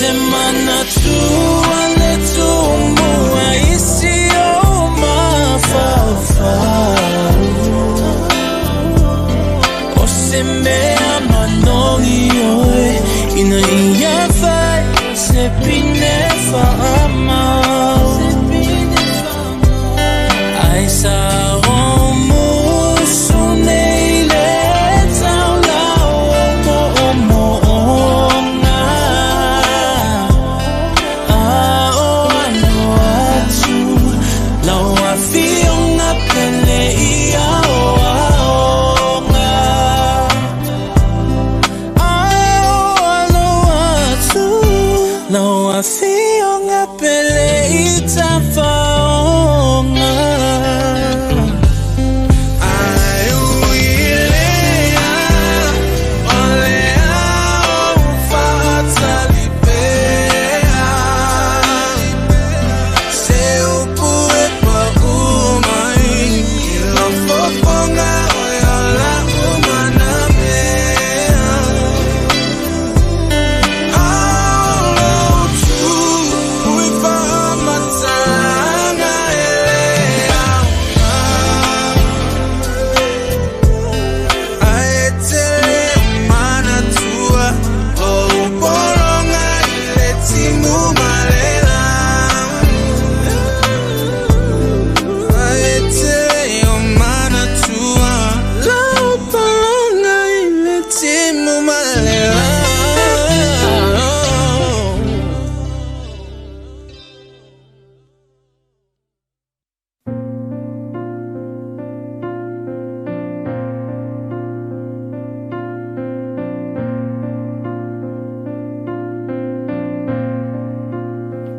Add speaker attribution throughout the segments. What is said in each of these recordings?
Speaker 1: semana tu aletumu aisio mafafau Osemea manongi oe ina iafa sepinefa amau Aisa homu suneile taulao mo'onga Ao anuatu lau afionga pele iao aonga Ao anuatu lau afionga pele itafaonga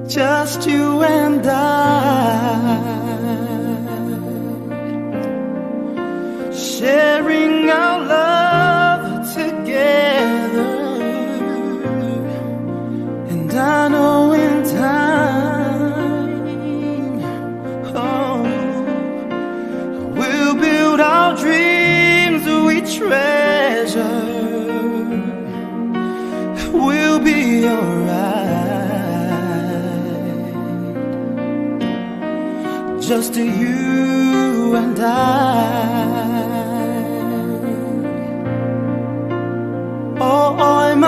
Speaker 2: Just you and I, sharing our love together. And I know in time, oh, we'll build our dreams we treasure. We'll be alright. Just you and I. Oh, I'm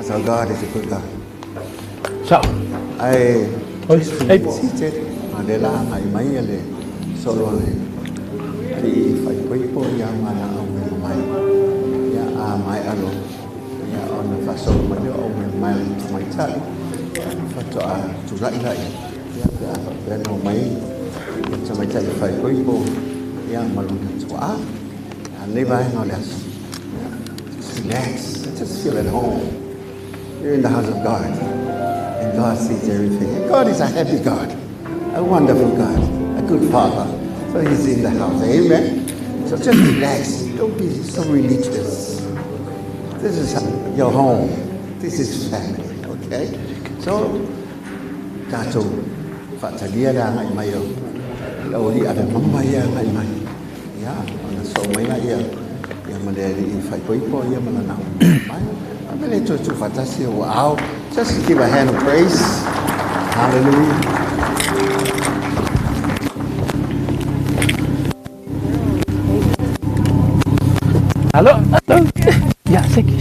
Speaker 3: Because our God is a good God.
Speaker 4: So,
Speaker 3: I
Speaker 4: hey.
Speaker 3: seated Adela, I Mayele, Soljan. If I pray for Yamana, I will my, ya my allo, ya on the Pastoral, my child, to Rai, ya then on my, to my child, if I pray for Yamalun to ah, and live by no less. Just relax, just feel at home. You're in the house of God, and God sees everything. And God is a happy God, a wonderful God, a good Father. So He's in the house, amen? So just relax, don't be so religious. This is your home, this is family, okay? So, Tato, Fatalia da ngai mai o. Lauri ada mama ya ngai mai. Ya, ana so mai na ia. Ya maderi I fai poipo ia mana na. Mai. Amele to fatasi wow. Just give a hand of praise. Hallelujah.
Speaker 4: Hello. Yeah, sige.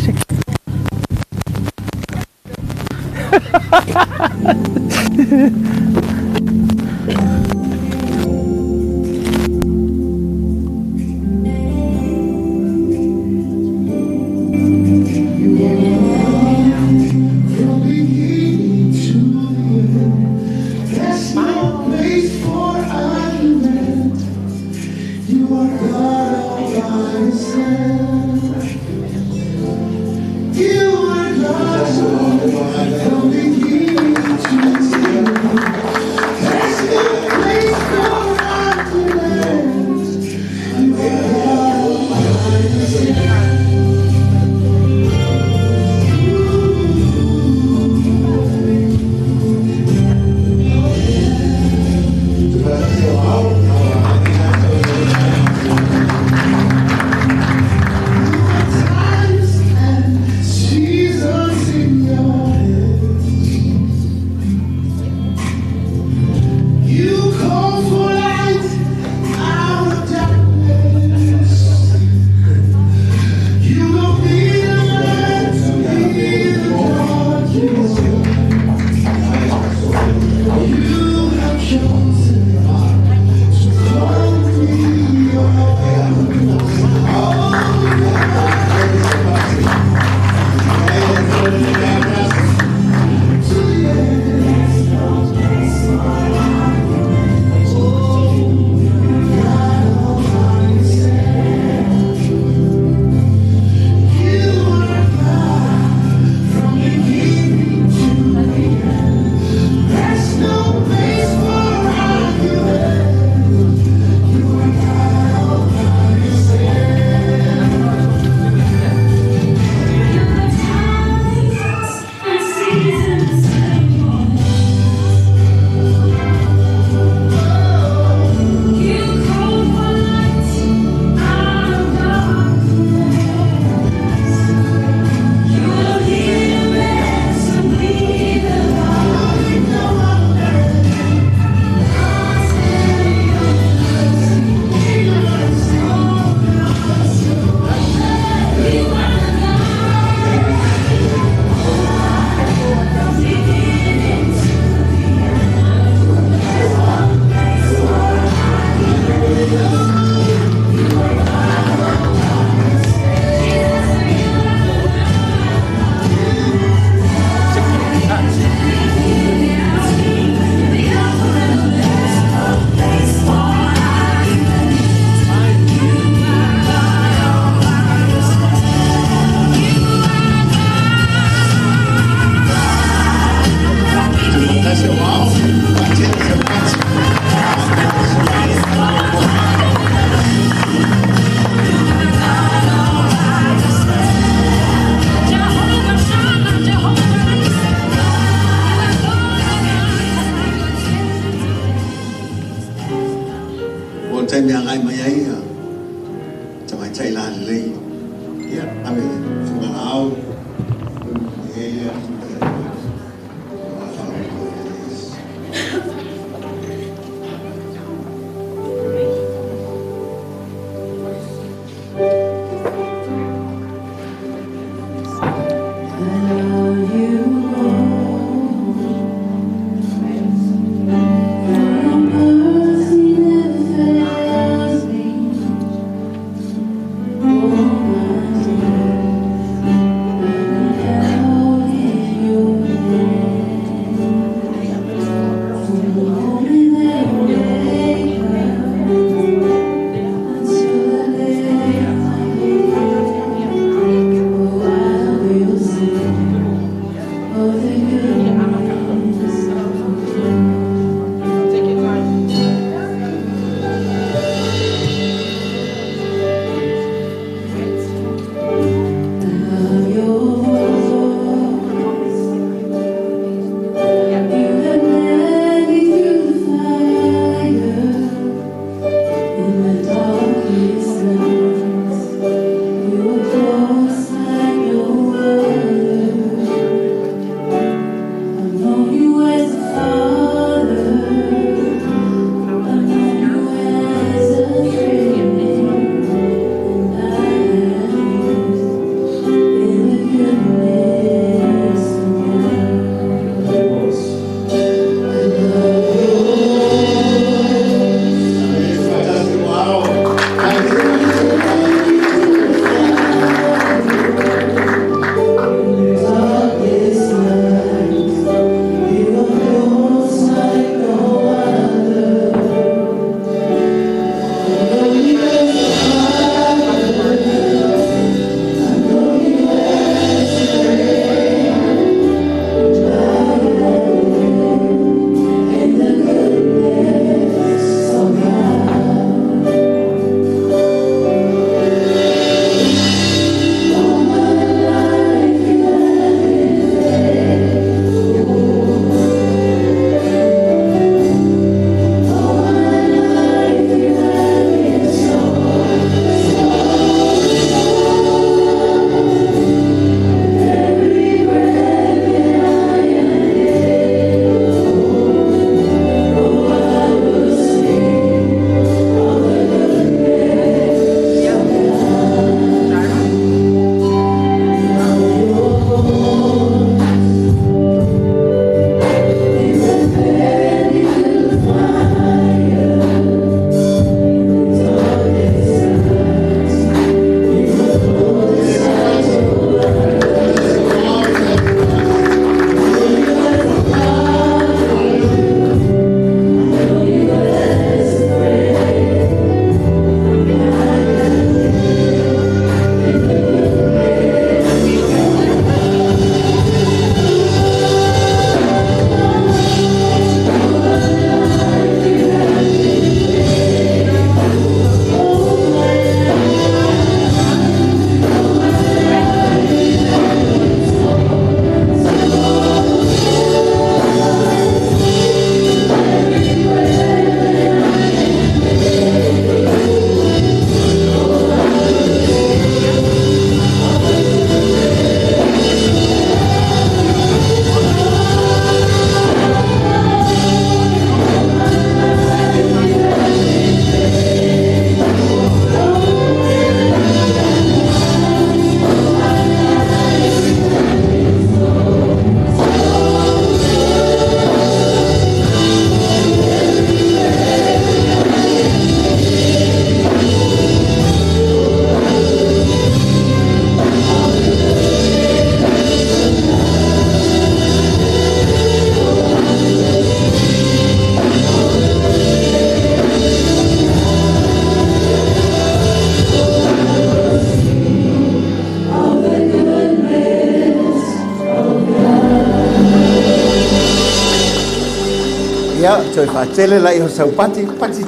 Speaker 3: Ia, toi whaatele lai ho sau pati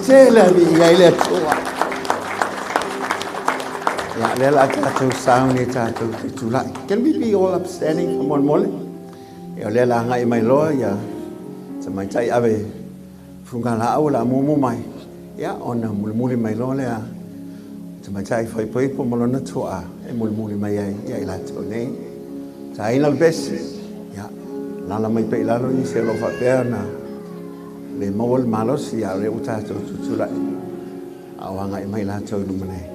Speaker 3: tele ami ia ile atua. Ia, lela tātou sauni tātou te tūlai. Can we be all upstanding for mon mole? Ia, lela ngai mai loa, ia, sa mai tai awe whungala au la mumu mai. Ia, ona mulimuli mai loa lea. Sa mai tai whaipoipo molona tua, e mulimuli mai ai, ia ila tō nei. Sa ina besi, ia, lala mai pe ilalo i se lo whapea na le mawal malos ia le utato tutulai. Awanga i mai la tō numanei.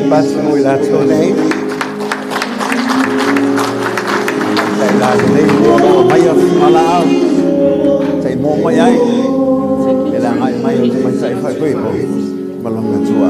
Speaker 3: Pastoral that's her name. Tại là đây may malao. Tại mo mai ai. Để là ngày mai mình sẽ phải quay về mà lòng là chùa.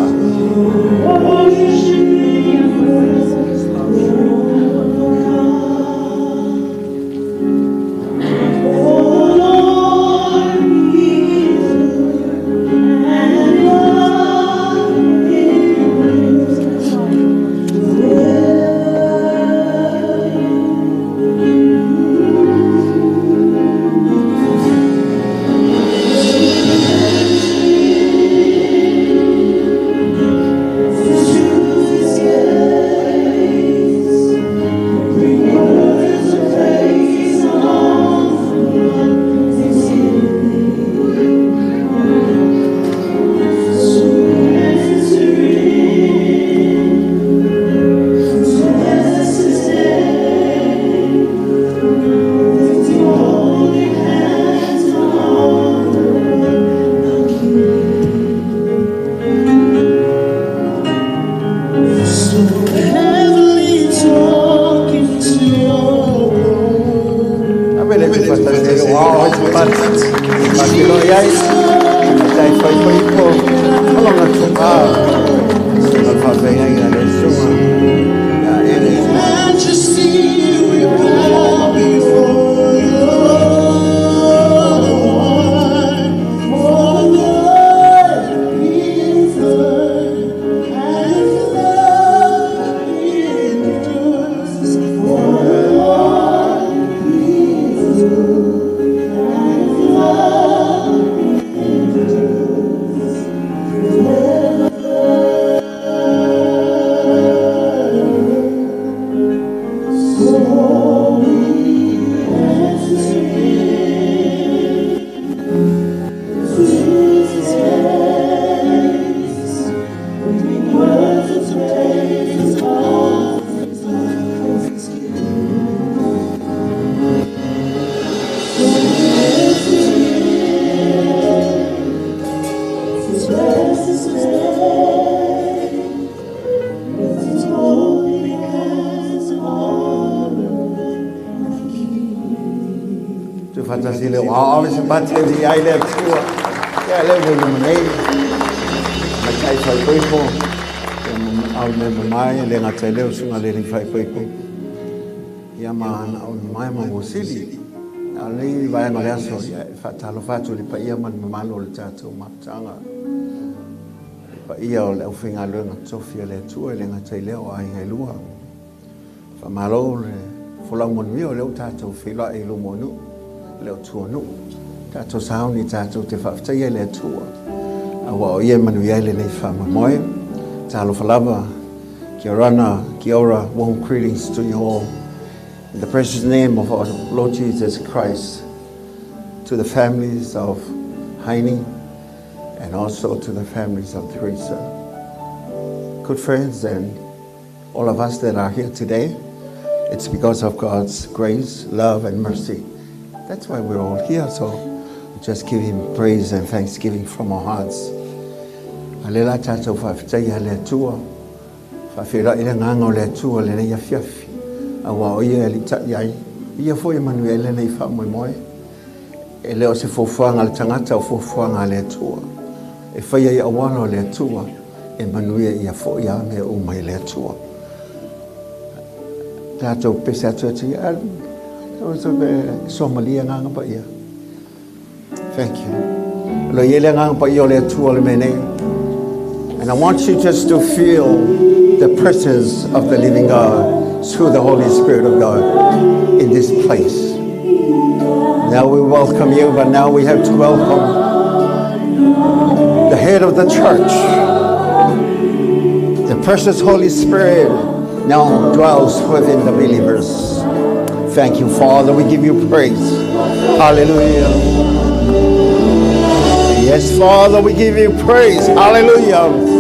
Speaker 3: Fantasile wow se batte di ai le tua e le voglio nei ma sai fai poi po al me mai le ngatele su ngale ri fai poi po ya ma on mai ma mosili ali vai ma aso fatalo faccio li pa ia ma malo le tato ma tanga pa ia o le finga le Sofia le tua le ngatele o ai ngai lua fa malo le fulang mon mio le tato fila e lo monu leo tua nu tato sauni tato te whaftaia le tua awa o ia manu ia le nei whama moe talo falava kia ora warm greetings to you all in the precious name of our Lord Jesus Christ, to the families of Hynie and also to the families of Theresa. Good friends and all of us that are here today, It's because of God's grace, love, and mercy. That's why we're all here. So we just give Him praise and thanksgiving from our hearts. Alela tato whawhitai le tua. Whawhira ina nganga le tua le nei a fiafi. Awa o ia li ta iai. Ia fo e manu e le nei wha moe moe. E leo se fofuanga le tangata o fofuanga le tua. E whaia i awano le tua. E manu ia fo ia me o mai le tua. Tato pese atu atu ia. So Somalia nganga pa ia. Thank you. Lo ia le nganga pa ia le tua le mene. And I want you just to feel the presence of the living God through the Holy Spirit of God in this place. Now we welcome you, but now we have to welcome the head of the church. The precious Holy Spirit now dwells within the believers. Thank you, Father. We give you praise. Hallelujah. Yes, Father, we give you praise. Hallelujah.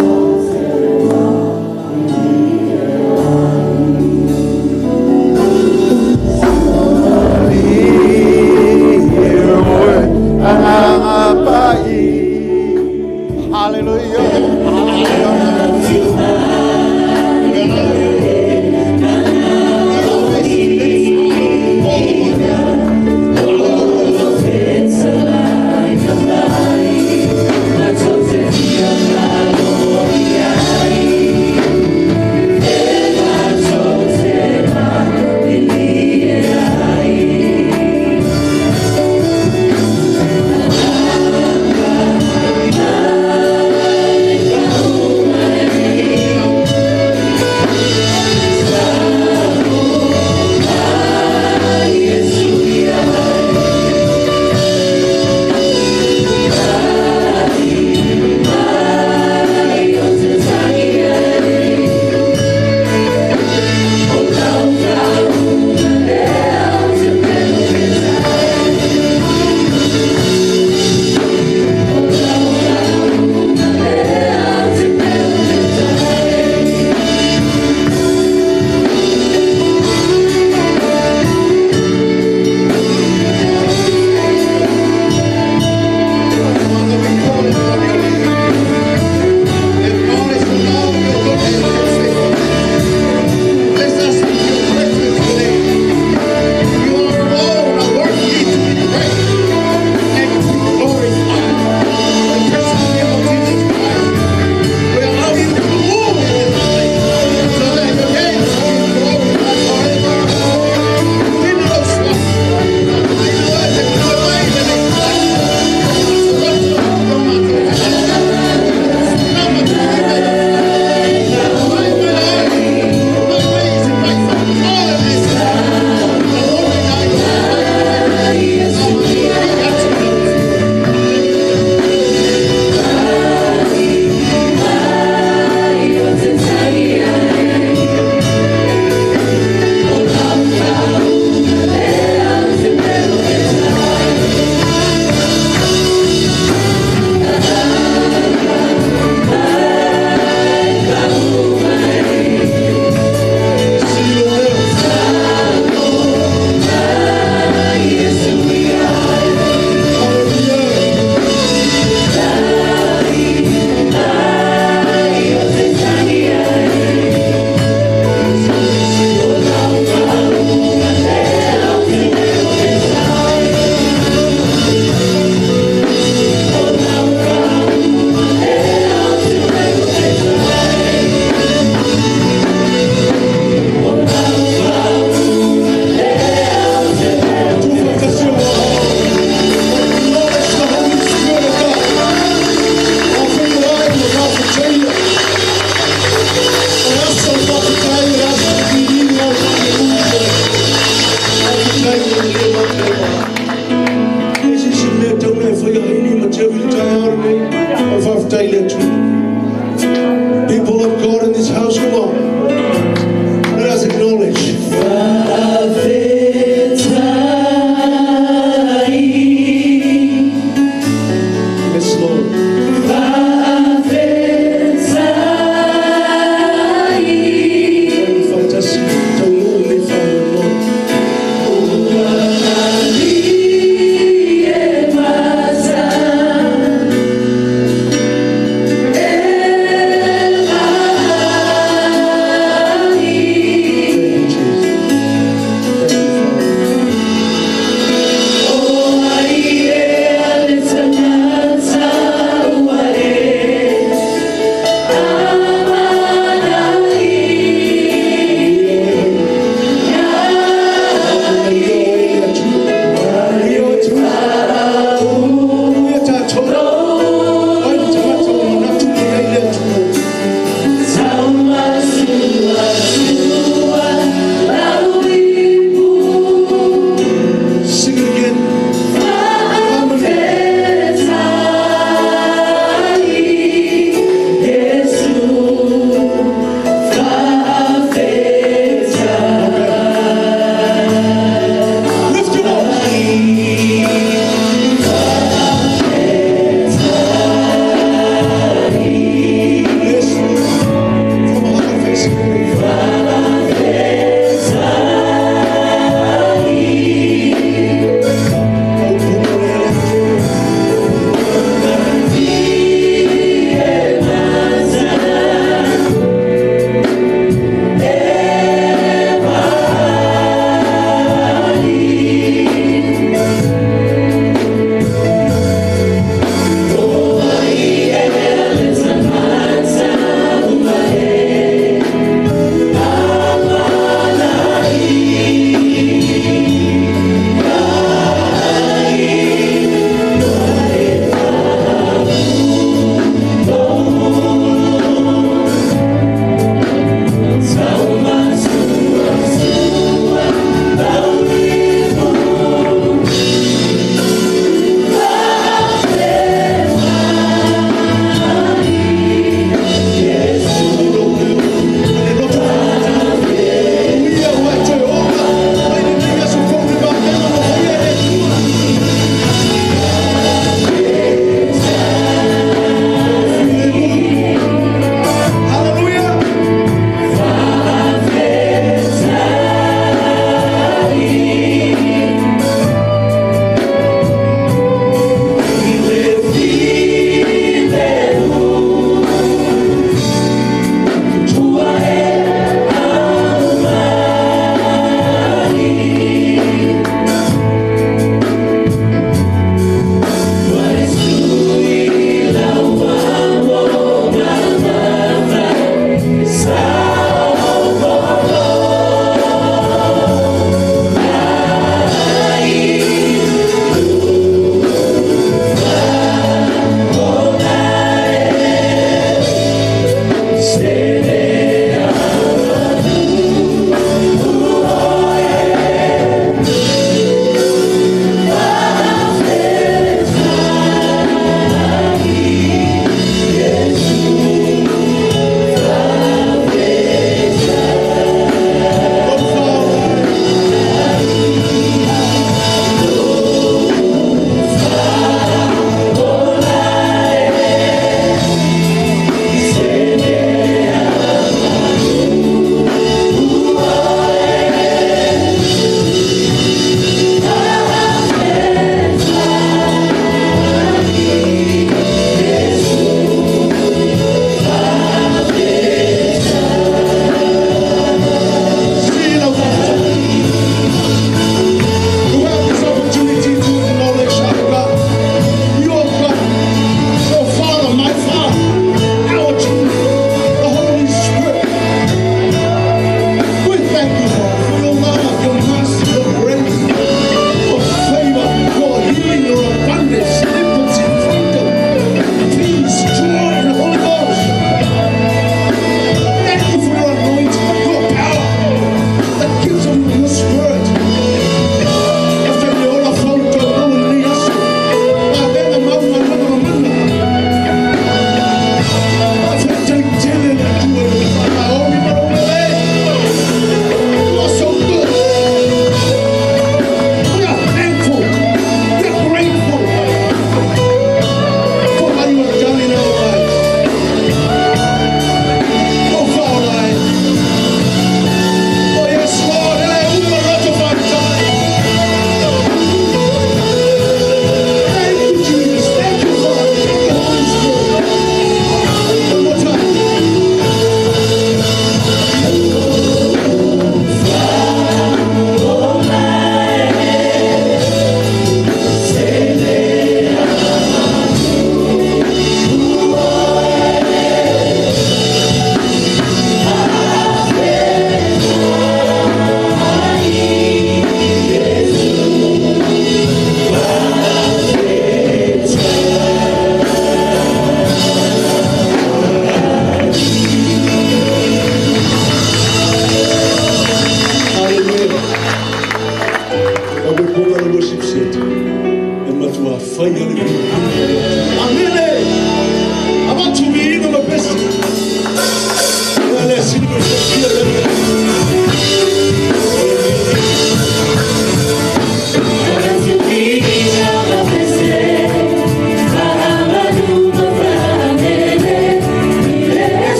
Speaker 5: People of God in this house, come on. Let us acknowledge. Yes, Lord. Very fantastic.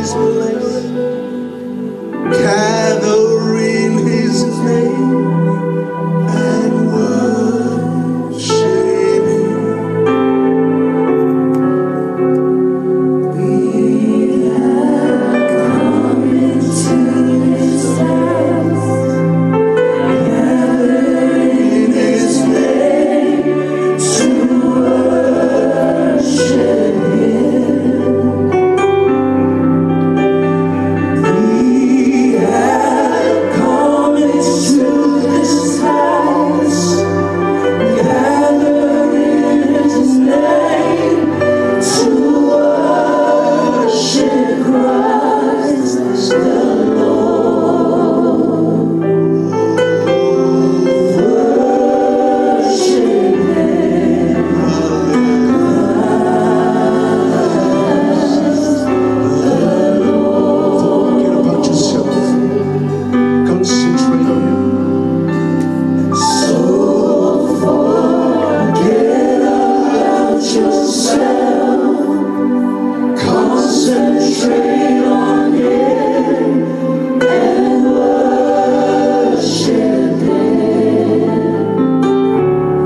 Speaker 5: this place, gather in His name and worship Him. We have come into His house, gather in His name to worship Him. We have come into this house, gather in His name to worship Christ the Lord. Worship Him. Forget about yourself. Concentrate on Him. So forget about yourself. Concentrate on Him and worship Him.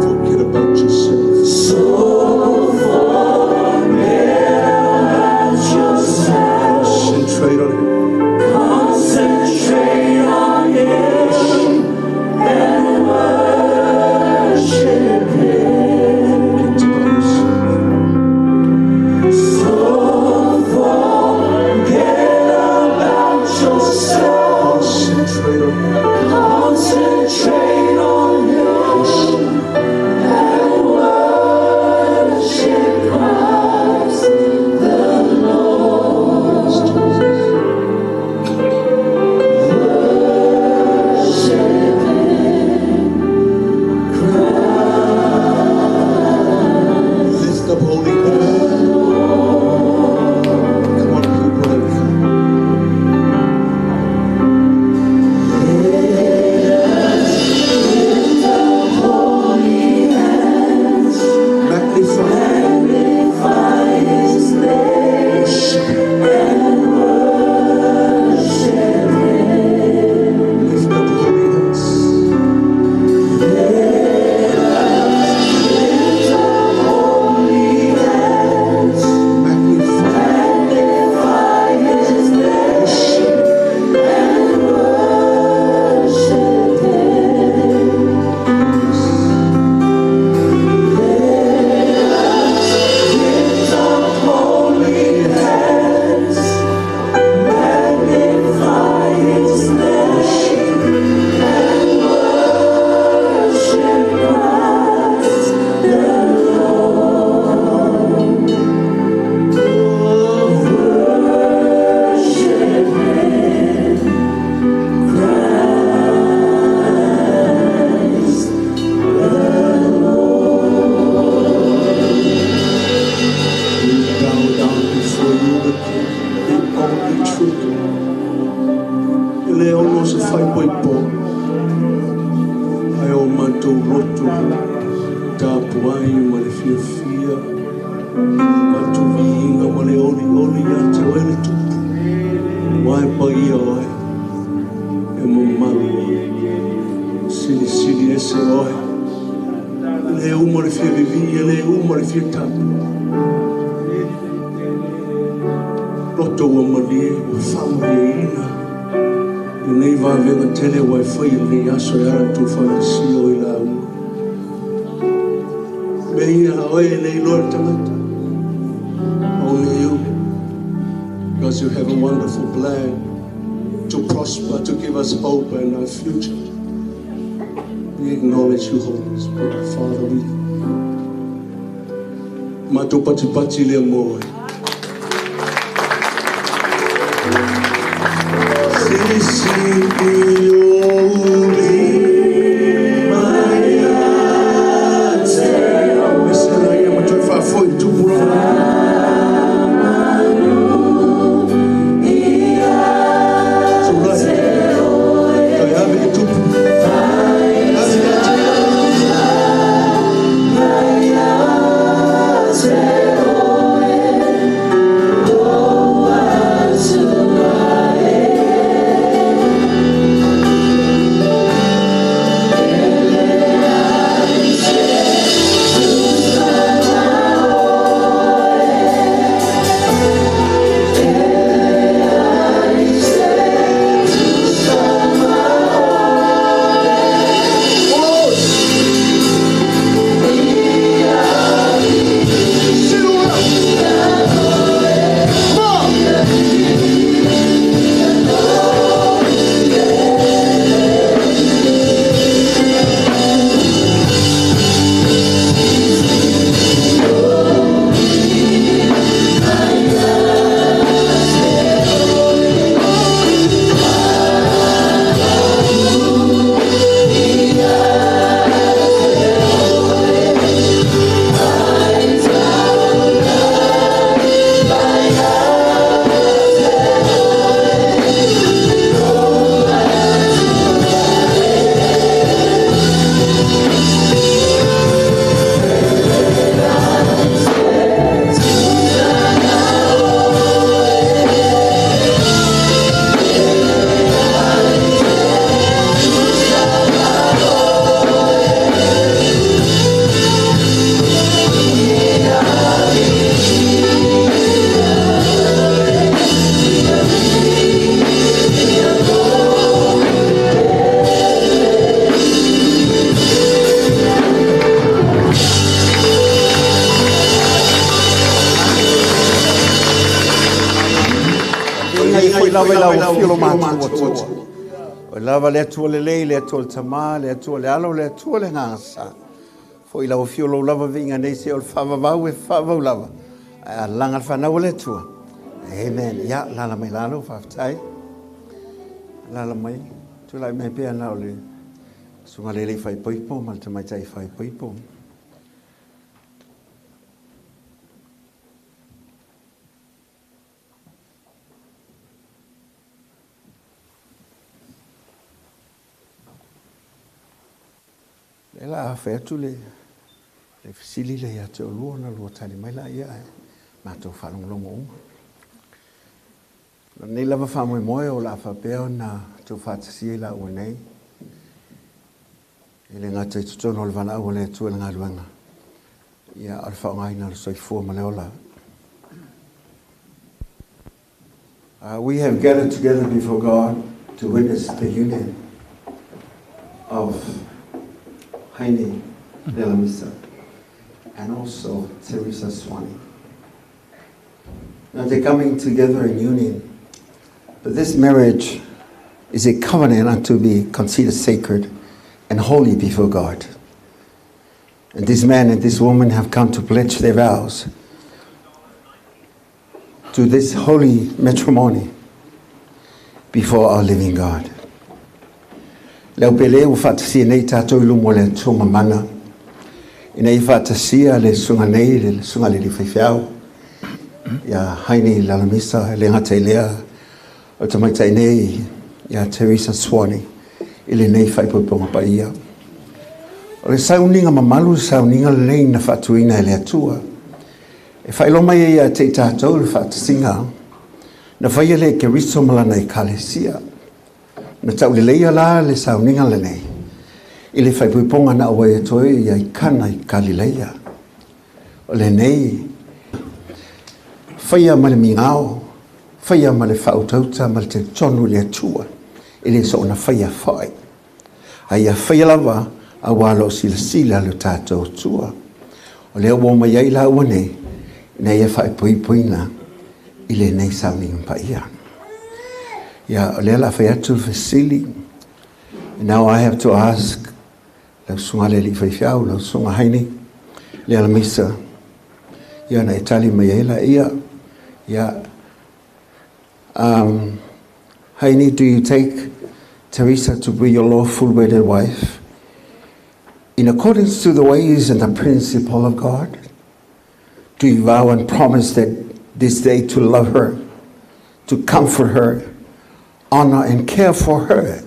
Speaker 5: Forget about yourself. So forget about yourself. Concentrate on Him. Concentrate on Him and worship Him. Forget about yourself. So forget about yourself. Concentrate on Him. Concentrate on Him and worship Christ the Lord. Worship Him, Christ. Lift up holy hands. Come on, people. Lift up holy hands. Magnify His name. Worship Him. And worship Him. Lift up holy hands. Lift up holy hands. Magnify His name. Worship and worship Him. Lift up holy hands. Magnify His name and worship Christ the Lord. Worship Him, Christ the Lord. We bow down before you, the King, the only truth. Ele é o nosso Pai Poipo. Ai o manto roto, tapuai malefiafia, manto vinga male oli ate ele tupu. Wai paia oi, e mamali sili ese oi. Ele é o malefia vivi, ele é o malefia tapu. Roto o mali, o family ina. Nei va venga tele wifi nei aso yara tu fantasy o ila u. Meia oe nei Lord tamata. Only you, because you have a wonderful plan to prosper, to give us hope and our future. We acknowledge you, Holy Spirit, Father. We mato pati le moe.
Speaker 1: To
Speaker 3: foi lava lau filo matua. O lava le atua le lei, le atua le tama, le atua le alo, le atua le ngasa. Foi lau filo lava vinga nei se o le whavavau e whavau lava. A langa le whanau le atua. Amen. Ia, lala mai lalo, whaftai. Lala mai. Tu lai mai pia nao le. Sunga le lei whai poipo, mal te mai tai whai poipo. E la awhai atu le fisili le ia te olua na lua tani mai la ia e mātou whalongolongo unga. Nei lava whamoe moe o la whapea na tau whātasi e la ua nei. E le ngā tei tutono o le wana au le atu e le ngā luanga. Ia al whaongai na le soifua ma le ola. We have gathered together before God to witness the union of Hynie Lealamisa and also Theresa Swanney. Now they're coming together in union, but this marriage is a covenant unto be considered sacred and holy before God. And this man and this woman have come to pledge their vows to this holy matrimony before our living God. Leo pele u whatasia nei tātou ilumo le tōma mana. I nei whatasia le sunga nei, le sunga le whaiwhiau. Ia Hynie Lealamisa, le ngata lea, o tamaitai nei, ia Theresa Swanney, i le nei whaipoponga pa ia. O le sauninga mamalu, sauninga le nei na whatuina e le atua. E whailoma ia te tātou le whatasinga, na whaia le ke riso malana i kalesia. Na tau le leia la le sauninga le nei. I le whaipuiponga na awa e toe ia i kana i Galileia. O le nei, whaia ma le mingao, whaia ma le whautauta ma le te tonu le atua. I le so na whaia whai. Aia whaia lava a walo sila sila le tātou tua. O le awa ma iai la ua nei, nei e whaipuipuina i le nei sauninga pa ia. Yeah, Lela Fayatu Vasili. Now I have to ask La Sunga Leli Fayfiao, La Sunga Hynie Lealamisa. Yeah, na Itali Mayela ia. Yeah. Hynie, do you take Theresa to be your lawful wedded wife in accordance to the ways and the principle of God? Do you vow and promise that this day to love her, to comfort her, honor and care for her,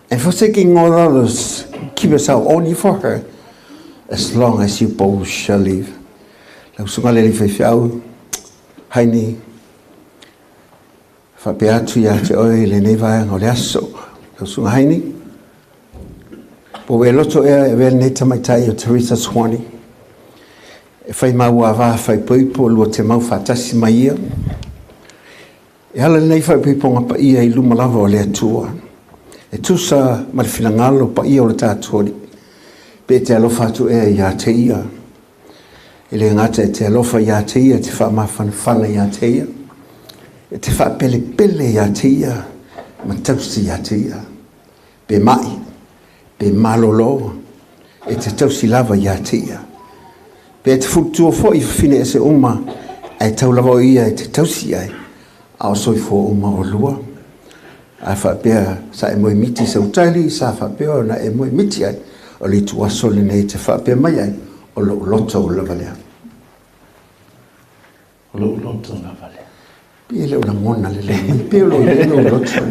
Speaker 3: and forsaking all others, keep yourself only for her, as long as you both shall live? Lau sunga leli whaiwhiau, Hynie, whapeatu ia te oe le nei vaianga o le aso. Lau sunga Hynie, po e loto ea e vea nei tamaitai o Theresa Swanney, e whai mau a wā whai poipo lua te mau whatasi mai ia. E hala nei whaipiponga pa ia I luma lava o le atua. E tusa ma le finangalo pa ia o le tātuari. Pe te alofa atu ea ia te ia. E le ngata e te alofa ia te ia, te wha mawhanawhana ia te ia. E te wha pele pele ia te ia, ma tausi ia te ia. Pe mai, pe malolo, e te tausi lava ia te ia. Pe te futua fo I fine e se uma, e tau lava o ia e te tausi ai. Ao soifo o maolua. A whapea sa e moe miti sa utali, sa whapea na e moe miti ai, o li tu asole nei te whapea mai ai, o lo loto o lavalea.
Speaker 4: O lo loto o lavalea.
Speaker 3: Pia leo na mona le lei, pia lo loto.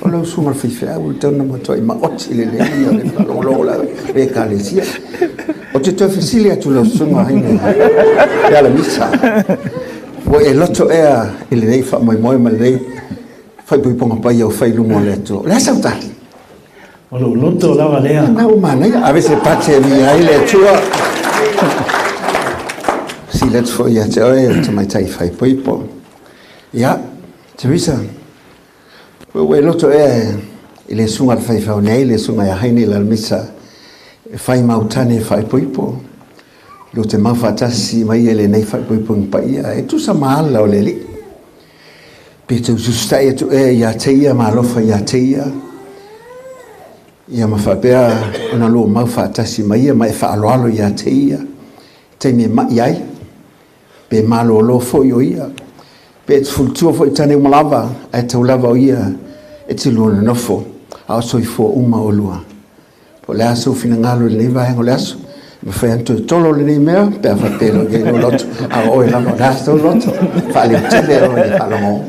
Speaker 3: O lo sumar whiwhea, o tau na matoi ma oti le lei, o le whalolo la e kalesia. O te tau whisili atu lo sunga Hynie Lealamisa. Wo e loto ea I le nei wha moi moi ma le nei whai puiponga pai au whai lumo le ato. Le asa utaki.
Speaker 4: O lo loto lava lea.
Speaker 3: Na o mana ia. Ave se pate mi ai le atua. Si let's for ia te oe te mai tai whai puipo. Ia, Theresa. Wo e loto ea I le sunga le whai whau nei, le sunga ia Hynie Lealamisa. E whai mautane whai puipo. Lo te mawhatasi mai ele nei whaipuipunga pa ia. E tusa maala o le li. Peter sustai tu ya teia malofa ya teia. Ia mawhapea ona lo mau whaatasi mai mai whaaloalo ia teia. Te me mai ai. Pe malo lo fo yo ia. Pe fultua fo itane malava. Ai tau lava o ia. E te luona nofo. Ao soi fo uma o lua. Po le aso fina ngalo le vai ngo le aso. Me fai anto tolo le nei mea. Pe a whapelo ge no loto. A oe lama o nasto loto. Whale tele o le whalongo.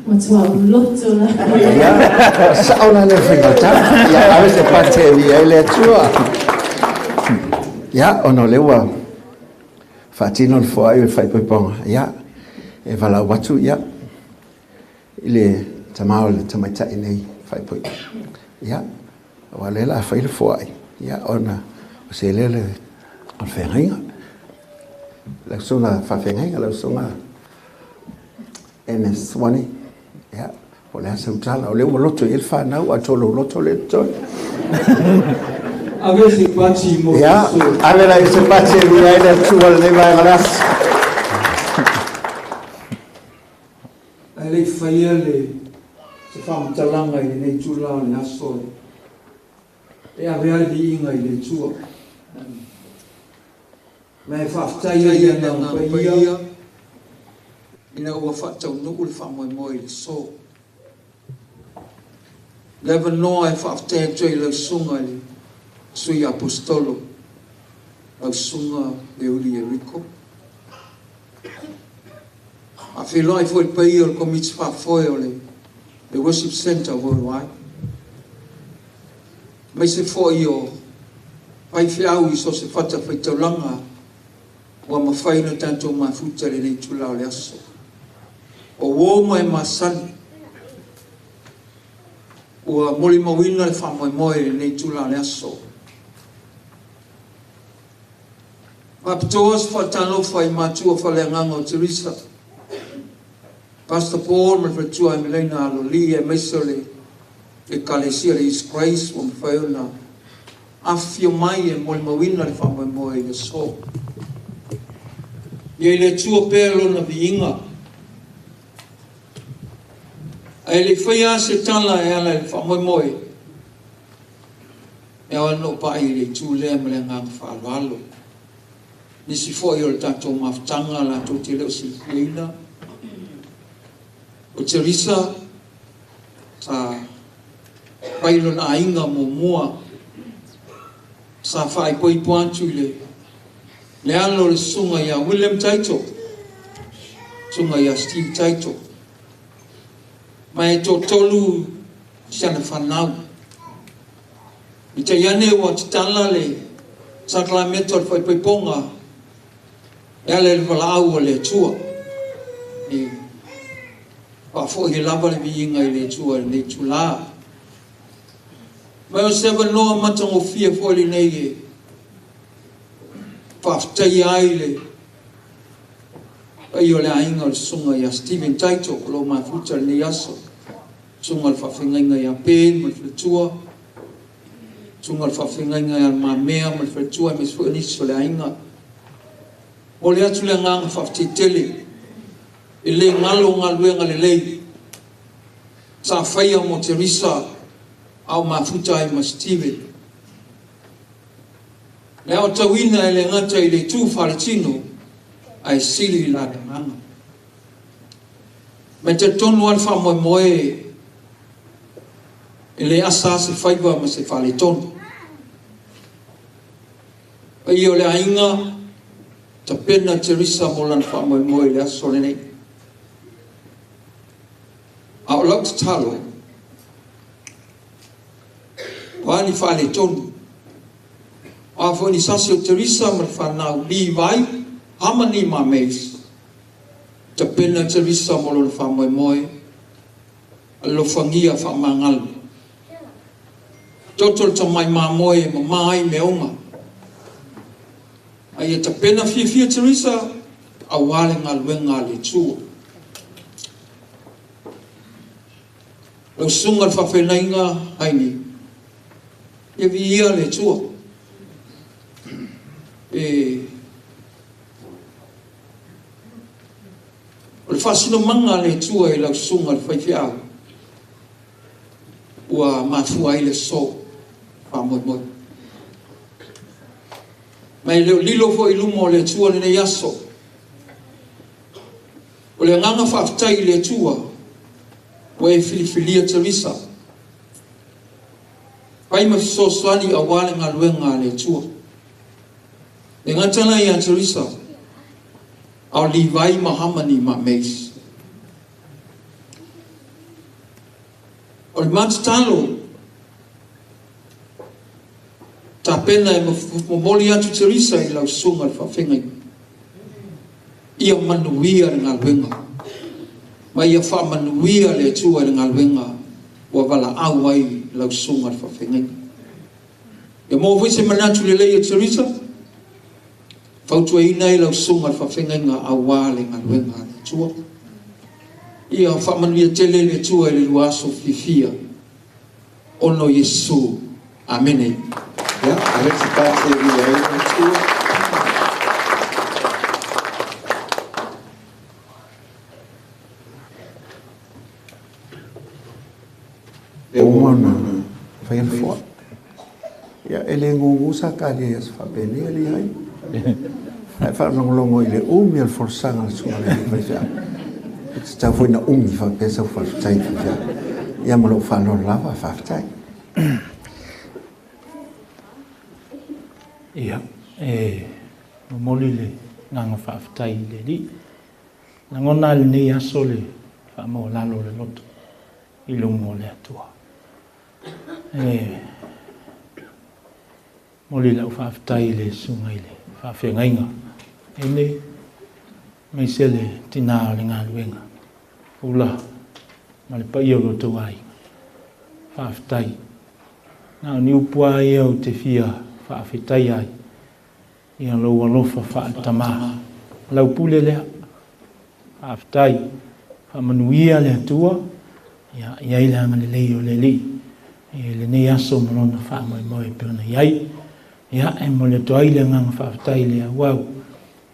Speaker 6: Matua loto la.
Speaker 3: Ya, sauna le fingata. Ya, awe se pate ya le tua. Ya, ono lewa. Fatino le foa e fai poiponga. Ya, e vala watu ya. Ile tamao le tamaita nei fai poi. Ya, wale la fai le foa. Ya, ona o se le on fenga. La sona fa fenga, la sona Ene Swanney. Ya, ole asa utala, ole loto il fa na wa tolo loto le to.
Speaker 5: A veces pachi mo.
Speaker 3: Ya, a ver ahí se pachi vi ahí le tu le va gras.
Speaker 5: Ale faiele se fa talanga i nei tula na so. E a ver di inga i le tua. Me fa tai ia na paia. Ina ua whaatau nuku le whamoemoe le so. Lewa noa e whaaftea tui lau sunga le sui apostolo. Lau sunga e uli e riko. A whilai fwoi pai o le komiti whaafoe o le Worship Center worldwide. Mai se fwoi o pai whiau I so se whata whaitaulanga ua mawhaina tanto mafuta le nei tulau le aso. O woma e masani ua moli mawina le whamoemoe nei tula le aso. Mapitoa se whatano whai matua whaleanganga o Theresa. Pastoral me whatua e Milena alo li e meso le kalesia le East Grace o mwhaiona afio mai e moli mawina le whamoemoe le so. Ie le tua pēlo na viinga ai le whaia se tala e ala le whamoemoe. E awa no pa I le tū lea me le ngang whaaloalo. Nisi fo I o le tatou mawhtanga la tō te leo si leina. O Theresa sa pailo na inga mo mua sa whai poi puantu le alo le sunga ia William Taito. Sunga ia Steve Taito. Mai to tolu siana whanau. I te iane ua te tala le saklamento al whaipoiponga e ale le walau o le tua. E whafo he lava le viinga I le tua le tula. Mai o sewa noa matango fia foli nei e whaftai ai le ai o le ainga le sunga ia Stephen Taito o lo mafuta le aso. Sunga le whawhingainga ia pen, ma le whatua. Sunga le whawhingainga ia mamea, ma le whatua, me sfu aniso le ainga. O le atu le nganga whawtitele, e le ngalo ngaluenga le lei. Sa whaia mo Theresa, au mafuta ai ma Stephen. Le au tawina e le ngata I le tū wharetino, ai sili la nganga. Me te tonu al whamoemoe, e le asa se whaiwa ma se whale tonu. Pai o le ainga, ta pena Theresa molan whamoemoe le aso le nei. A o lau te talo, wani whale tonu. A whani sasi o Theresa ma whanau G-VAI, Hamani ma meis. Ta pena Theresa molan whamoemoe, a lo whangia whamangalu. Totol ta mai mamoe ma mai me onga. Ai e ta pena fia Theresa a wale ngā luenga le tua. Lau sunga whawhenainga Hynie. E vi ia le tua.
Speaker 7: le fasino manga le tua I lau sunga le whaiwhia ua mafua I le so whamoimoi mai leo lilo fo I lumo le tua le nei aso o le nganga whaftai le tua ua e Hynie Theresa pai ma so Swanney a wale ngā luenga le tua le ngatana I a Theresa au G-VAI mahamani ma meis o le matatalo ta pena e momoli atu Theresa I lau sunga le whawhengai ia manuia le ngā luenga ma ia whamanuia le tua le ngā luenga ua wala au ai lau sunga le whawhengai ia mō vise manatu le leia Theresa fautua ina I lau sunga le whawhengai ngā awa le ngā luenga le tua ia whamanuia tele le tua le luaso fifia ono Yesu amene
Speaker 3: Ya, alexi pate ria le tua. Umana, fai fo. Ya, ele ngusa kali es fa bene ali hai. Ai fa longo ile umi al forsanga sua le fa. Sta foi na umi fa pesa fa tai fa. Ya mo lo fa no lava fa tai.
Speaker 4: Ia, moli le nganga whaafitai le li. Ngona le nei aso le whaamo lalo le loto I lungo le atua. Moli le whaafitai le sungai le whaawhengainga. Ne, mai se le tina le ngā luenga. Ula, ma le pai o loto ai. Whaafitai. Ngā ni upua I au te fia whaawhitai ai. Ia lau alofa whaatama. Lau pule lea. Whaawhitai. Whamanuia lea tua. Ia iaileanga le lei o le li. Ia le nei aso malona whaamoe pēna iai. Ia e mo le toaile nganga whaawhitai lea wau.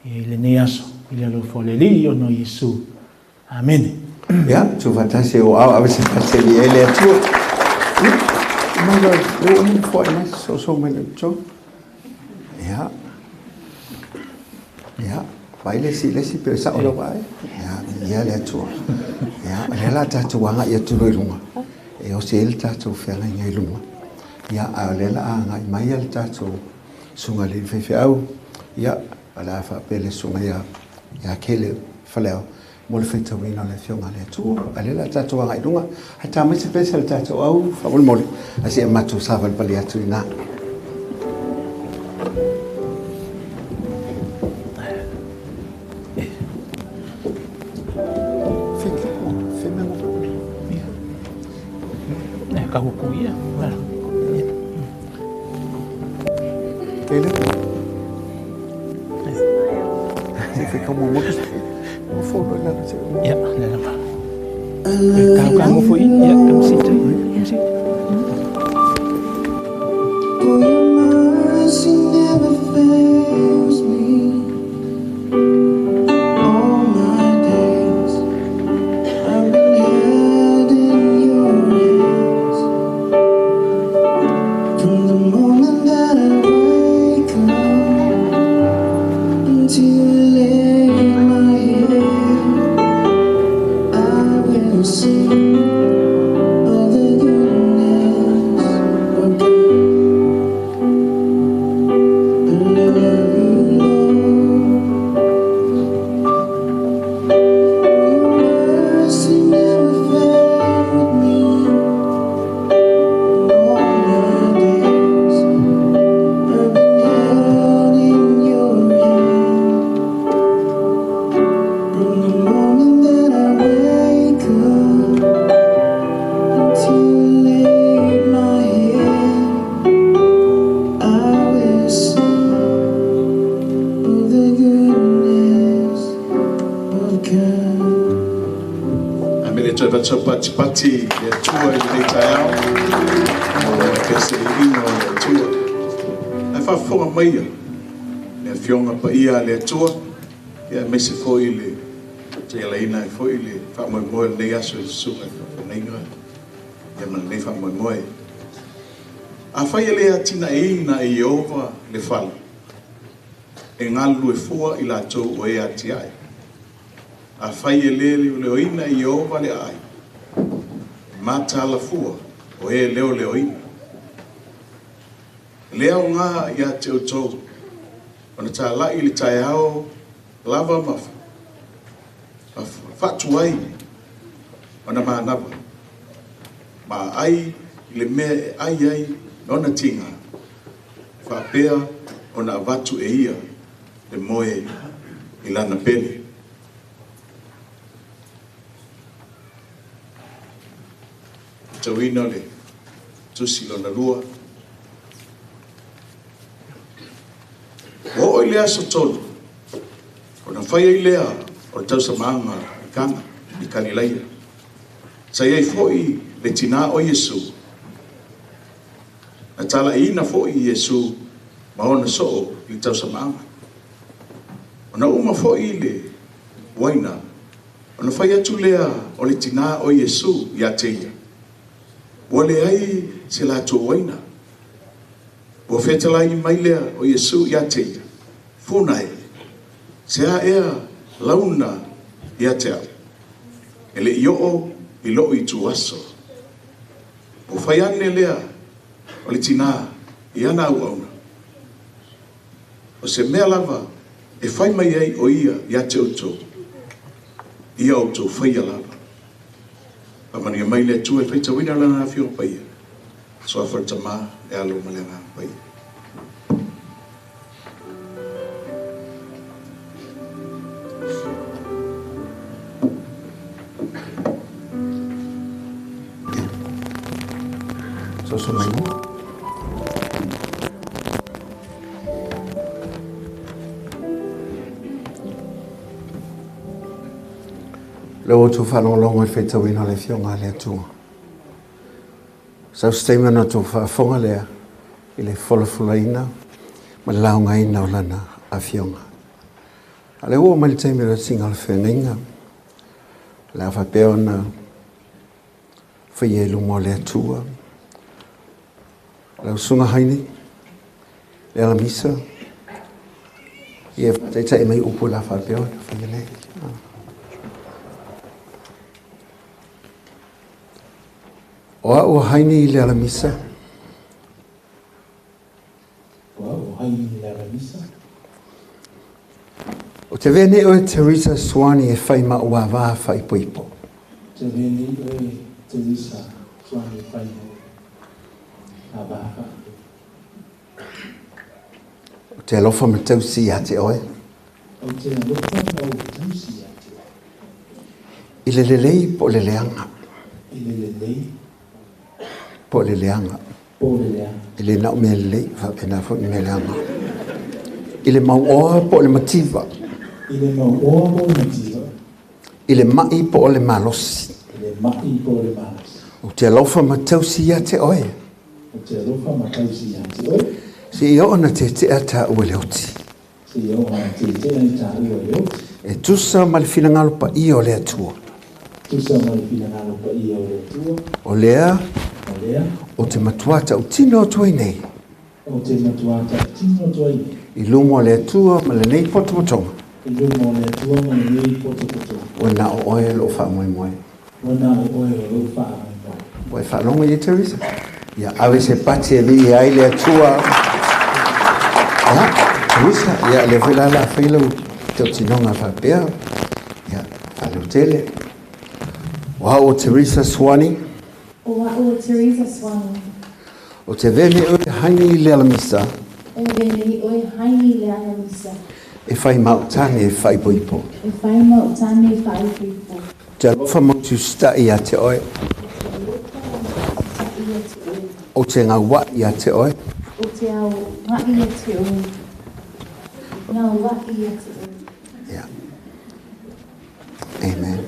Speaker 4: Ia le nei aso. Ia alofa o le li o no Yesu. Amen.
Speaker 3: Ya, tu fatase o au avese fateli ele tua. Manda eu não foi mais só minuto. Ya. Ya, vai lesi pesa ora vai. Ya le tua. Ya, ela tá tuanga ia tu loirunga. E o se ele tá tu fera ngai lunga. Ya, ela anga mai ele tá tu sunga le fefe au. Ya, ala fa pele sunga ya kele faleo. Mol feita wina le fionga le tu alela tatu wa idunga hata mai special tatu au fa mol asi matu saval pali atu ina
Speaker 4: ka huku ia wala
Speaker 3: ele se fica muito
Speaker 4: Ya, lama. Kalau kamu foi, ya, kamu situ.
Speaker 5: Pati le tua I le taiao o ke se ino le tua e whafonga maia le fionga pa ia le tua ia me se foi le
Speaker 3: te alaina I foi le whamoemoe nei aso I sunga whaneinga. Ia mana nei whamoemoe. A whai e lea tina e ina I ova le whala. E ngalu e fua I la tau o e ati ai. A whai e leo ina I ova le ai. Mata la fua o e leo ina. Leo ngā ia te utou. Ona tā lai le tai ao lava mafa. Fatu ai. Ona mānapa. Ma ai le mea ai ona tinga. Whapea ona avatu e ia le moe I lana pele. Tauina le tusi lona lua. O I lea so tolu. Ona whai I lea o tau sa maanga I kanga I kanilaia. Sa iei foi le tina o Yesu. Na tala ina foi Yesu ma ona so I tau sa maanga. Ona uma foi le waina. Ona whai atu lea o le tina o Yesu ia teia. Wale ai se la to waina. Wo fetala I mai lea o Yesu ia teia. Funai. Se a ea launa ia te au. Ele ioo I loo I tu aso. O whaiane lea o le tina I ana au auna. O se mea lava e whai mai ai o ia te auto. Ia auto whaia lava. Amani mai le tu e whaita wina lana whio paia. So a whaitama e alo malenga paia. So mai mo. Leo tu whanolongo I whaitawina le whionga lea tua. Sau steimana tu whafonga lea I le wholafulaina ma launga ina o lana a whionga. A le ua mai teime le tinga le whenginga. Le a whapeona whaielu mo lea tua. Lau sunga Hynie Lealamisa Ia te mai upu la whapeo whaile Oa o Hynie Lealamisa O te vene o Theresa Swanney e whai ma ua wā whai poipo
Speaker 4: Te vene o Theresa Swanney whai
Speaker 3: O te alofa ma tausi a te oe.
Speaker 4: O te alofa ma tausi a te oe.
Speaker 3: I le lelei po le leanga.
Speaker 4: I le lelei
Speaker 3: po le leanga.
Speaker 4: Po le leanga.
Speaker 3: I le nau mea lelei whapena fo ni mea leanga. I le mau oa po le mativa.
Speaker 4: I le mau oa po le mativa.
Speaker 3: I le mai po le malosi.
Speaker 4: I le mai po le malosi.
Speaker 3: O te alofa ma tausi a te oe.
Speaker 4: O te alofa ma tausi a te oe.
Speaker 3: Si I ona te ata ua leoti.
Speaker 4: Si I ona te ata ua leoti.
Speaker 3: E tusa ma le finangalo pa I o le atua.
Speaker 4: Tusa ma le finangalo pa I o le atua.
Speaker 3: O lea.
Speaker 4: O lea.
Speaker 3: O te matuata o tino tuai nei.
Speaker 4: O te matuata o tino tuai nei.
Speaker 3: I lumo le atua ma le nei potomotonga.
Speaker 4: I lumo le atua ma le nei potomotonga.
Speaker 3: Wana o oe lo wha moe moe.
Speaker 4: Wana o oe lo wha moe moe.
Speaker 3: Wai wha longa I Theresa. Ia awe se pati e vi ai le atua. Ya, Theresa, ya le vela la filo te tinonga whapea. Ya, whalo tele. Wow, Theresa Swanney.
Speaker 6: Wow, Theresa Swanney.
Speaker 3: O te vene o Hynie Lealamisa.
Speaker 6: E vene o Hynie Lealamisa.
Speaker 3: E whai mautane e whai poipo.
Speaker 6: E whai mautane e whai poipo.
Speaker 3: Te alofa mautu stai a te oe. O te ngā wai a te oe.
Speaker 6: O te au wai a te oe. Ngā wai a te oe.
Speaker 3: Yeah. Amen.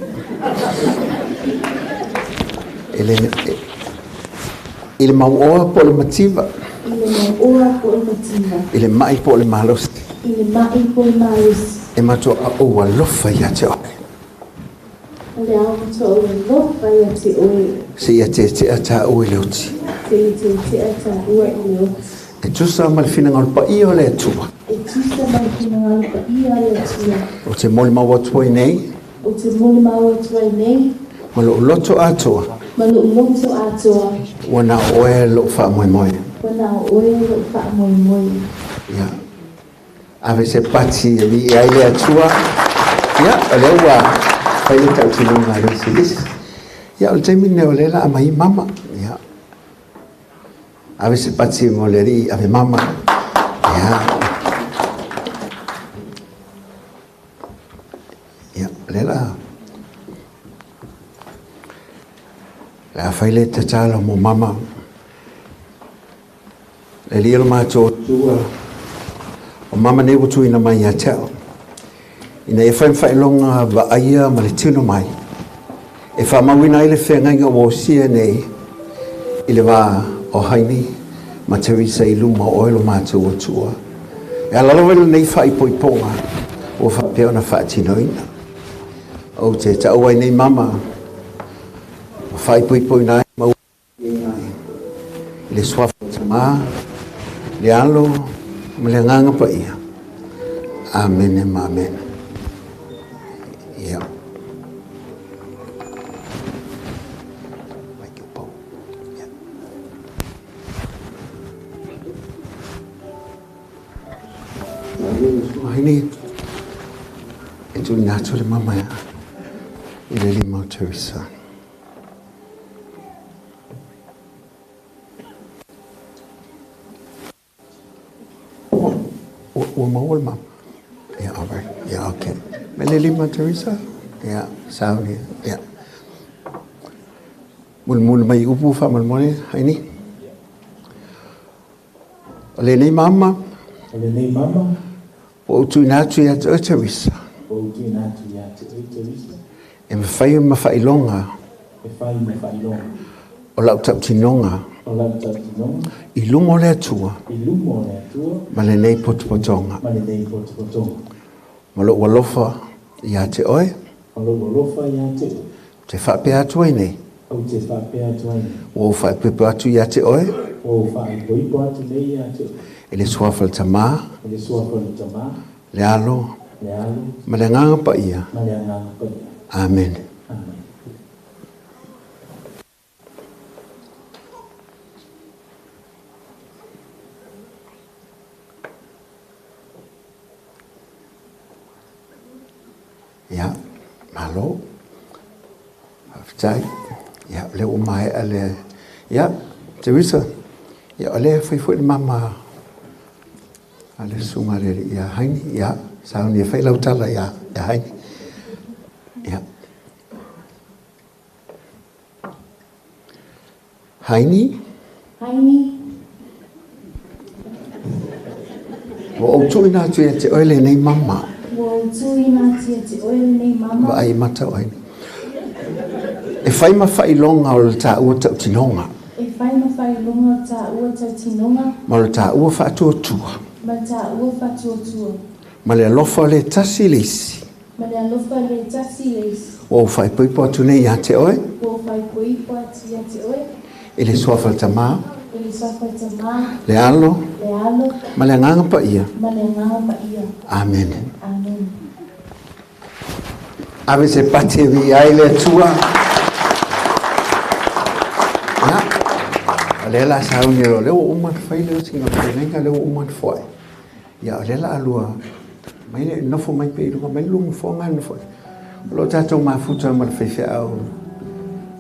Speaker 3: Ele mau oa po le mativa.
Speaker 6: Ele mau oa po le mativa.
Speaker 3: Ele mai po le malosi.
Speaker 6: Ele mai po le malosi.
Speaker 3: E mato a oa lofa ia te oe.
Speaker 6: Le au to lo vai ati oi.
Speaker 3: Se ia te ata o leuti.
Speaker 6: Te ata oi leo.
Speaker 3: E tusa mal fina ngal pa io le tua.
Speaker 6: E tusa mai kina ngal pa ia le tua.
Speaker 3: O te moli maua tuai nei.
Speaker 6: O te moli maua tuai nei.
Speaker 3: Malo loto atoa.
Speaker 6: Malo loto atoa.
Speaker 3: Wana oe lo fa moi moi.
Speaker 6: Wana oe lo fa moi moi.
Speaker 3: Ya. Ave se pati vi ai le tua. Ya, le wa. Fai le tau tino ngai silis. Ya, o te mine o le la mai mama. Ya. Ave se pati mo le ri ave mama. Ya. Ya, le la. La fai le tatala mo mama. Le li lo mato tua. O mama ne wutu ina mai ya tell. Ina e fai longa va aia ma le tino mai. E fa mawina ile whenga o sia nei. Ile va o Hynie ma Theresa i luma o ilo mātou o tua. E alalawela nei whai poiponga o whapea na whaatino ina. O te tauai nei mama. Whai poipoi ma le swafa tama, le alo, ma le nganga pa ia. Amen e ma amen. Ia. Hynie, e tu inato le mama ia. I le Lealamisa Theresa. One mom. Yeah, all right. Yeah, okay. Lealamisa Theresa? Yeah, sound here. Yeah. Mul mai upu fa mal mole, Hynie. Le nei mama.
Speaker 4: Le nei mama.
Speaker 3: O tu natu ya Theresa.
Speaker 4: O tu natu ya Theresa.
Speaker 3: E me fai longa.
Speaker 4: E fai me fai longa.
Speaker 3: O lau tau tinonga.
Speaker 4: O lau tau tinonga.
Speaker 3: I lumo le atua.
Speaker 4: I lumo le atua.
Speaker 3: Ma le nei potopotonga.
Speaker 4: Ma le nei potopotonga.
Speaker 3: Ma lo walofa ia te oe.
Speaker 4: Ma lo walofa ia te oe.
Speaker 3: Te whapea atua nei.
Speaker 4: O te whapea atua nei.
Speaker 3: O whai pepe atu ia te oe.
Speaker 4: O whai poipo atu nei ia te oe.
Speaker 3: E le suafa le tamā.
Speaker 4: E le suafa le tamā.
Speaker 3: Le alo.
Speaker 4: Le alo.
Speaker 3: Ma le nganga pa ia.
Speaker 4: Ma le nganga pa ia.
Speaker 3: Amen.
Speaker 4: Amen.
Speaker 3: Ja, hallo. Aftai. Ja, le o mai ale. Ja, Theresa. Ja, ale foi mama. Ale sunga le ja Hynie. Ja, sa ni fai lau tala ja, ja Hynie. Ja. Hynie.
Speaker 6: Hynie.
Speaker 3: O tu ina tu te oile nei mama.
Speaker 6: Wo tu ina te oile nei mama.
Speaker 3: Wa ai mata oi. E fai ma fai longa o ta ua tau tinonga.
Speaker 6: E fai ma fai longa ta ua tau tinonga.
Speaker 3: Ma o ta ua fa tua tua.
Speaker 6: Ma ta ua fa tua tua.
Speaker 3: Ma le alofa le tasi leisi.
Speaker 6: Ma le alofa le tasi leisi.
Speaker 3: O fai poipo atu nei ia te oe.
Speaker 6: O fai poipo atu ia te oe.
Speaker 3: E le suafa le tamā.
Speaker 6: E le suafa le tamā.
Speaker 3: Le alo.
Speaker 6: Le alo.
Speaker 3: Ma le nganga pa ia.
Speaker 6: Ma le nganga pa ia.
Speaker 3: Amen.
Speaker 6: Amen.
Speaker 3: Ave se pate vi ai le tua. Ya. Le la sa uni lo le o man fai le singa le lenga le o man foi. Ya le la alua. Mai le no fo mai pe lu mai lu fo ngan foi. Lo tato ma futa ma fe fe au.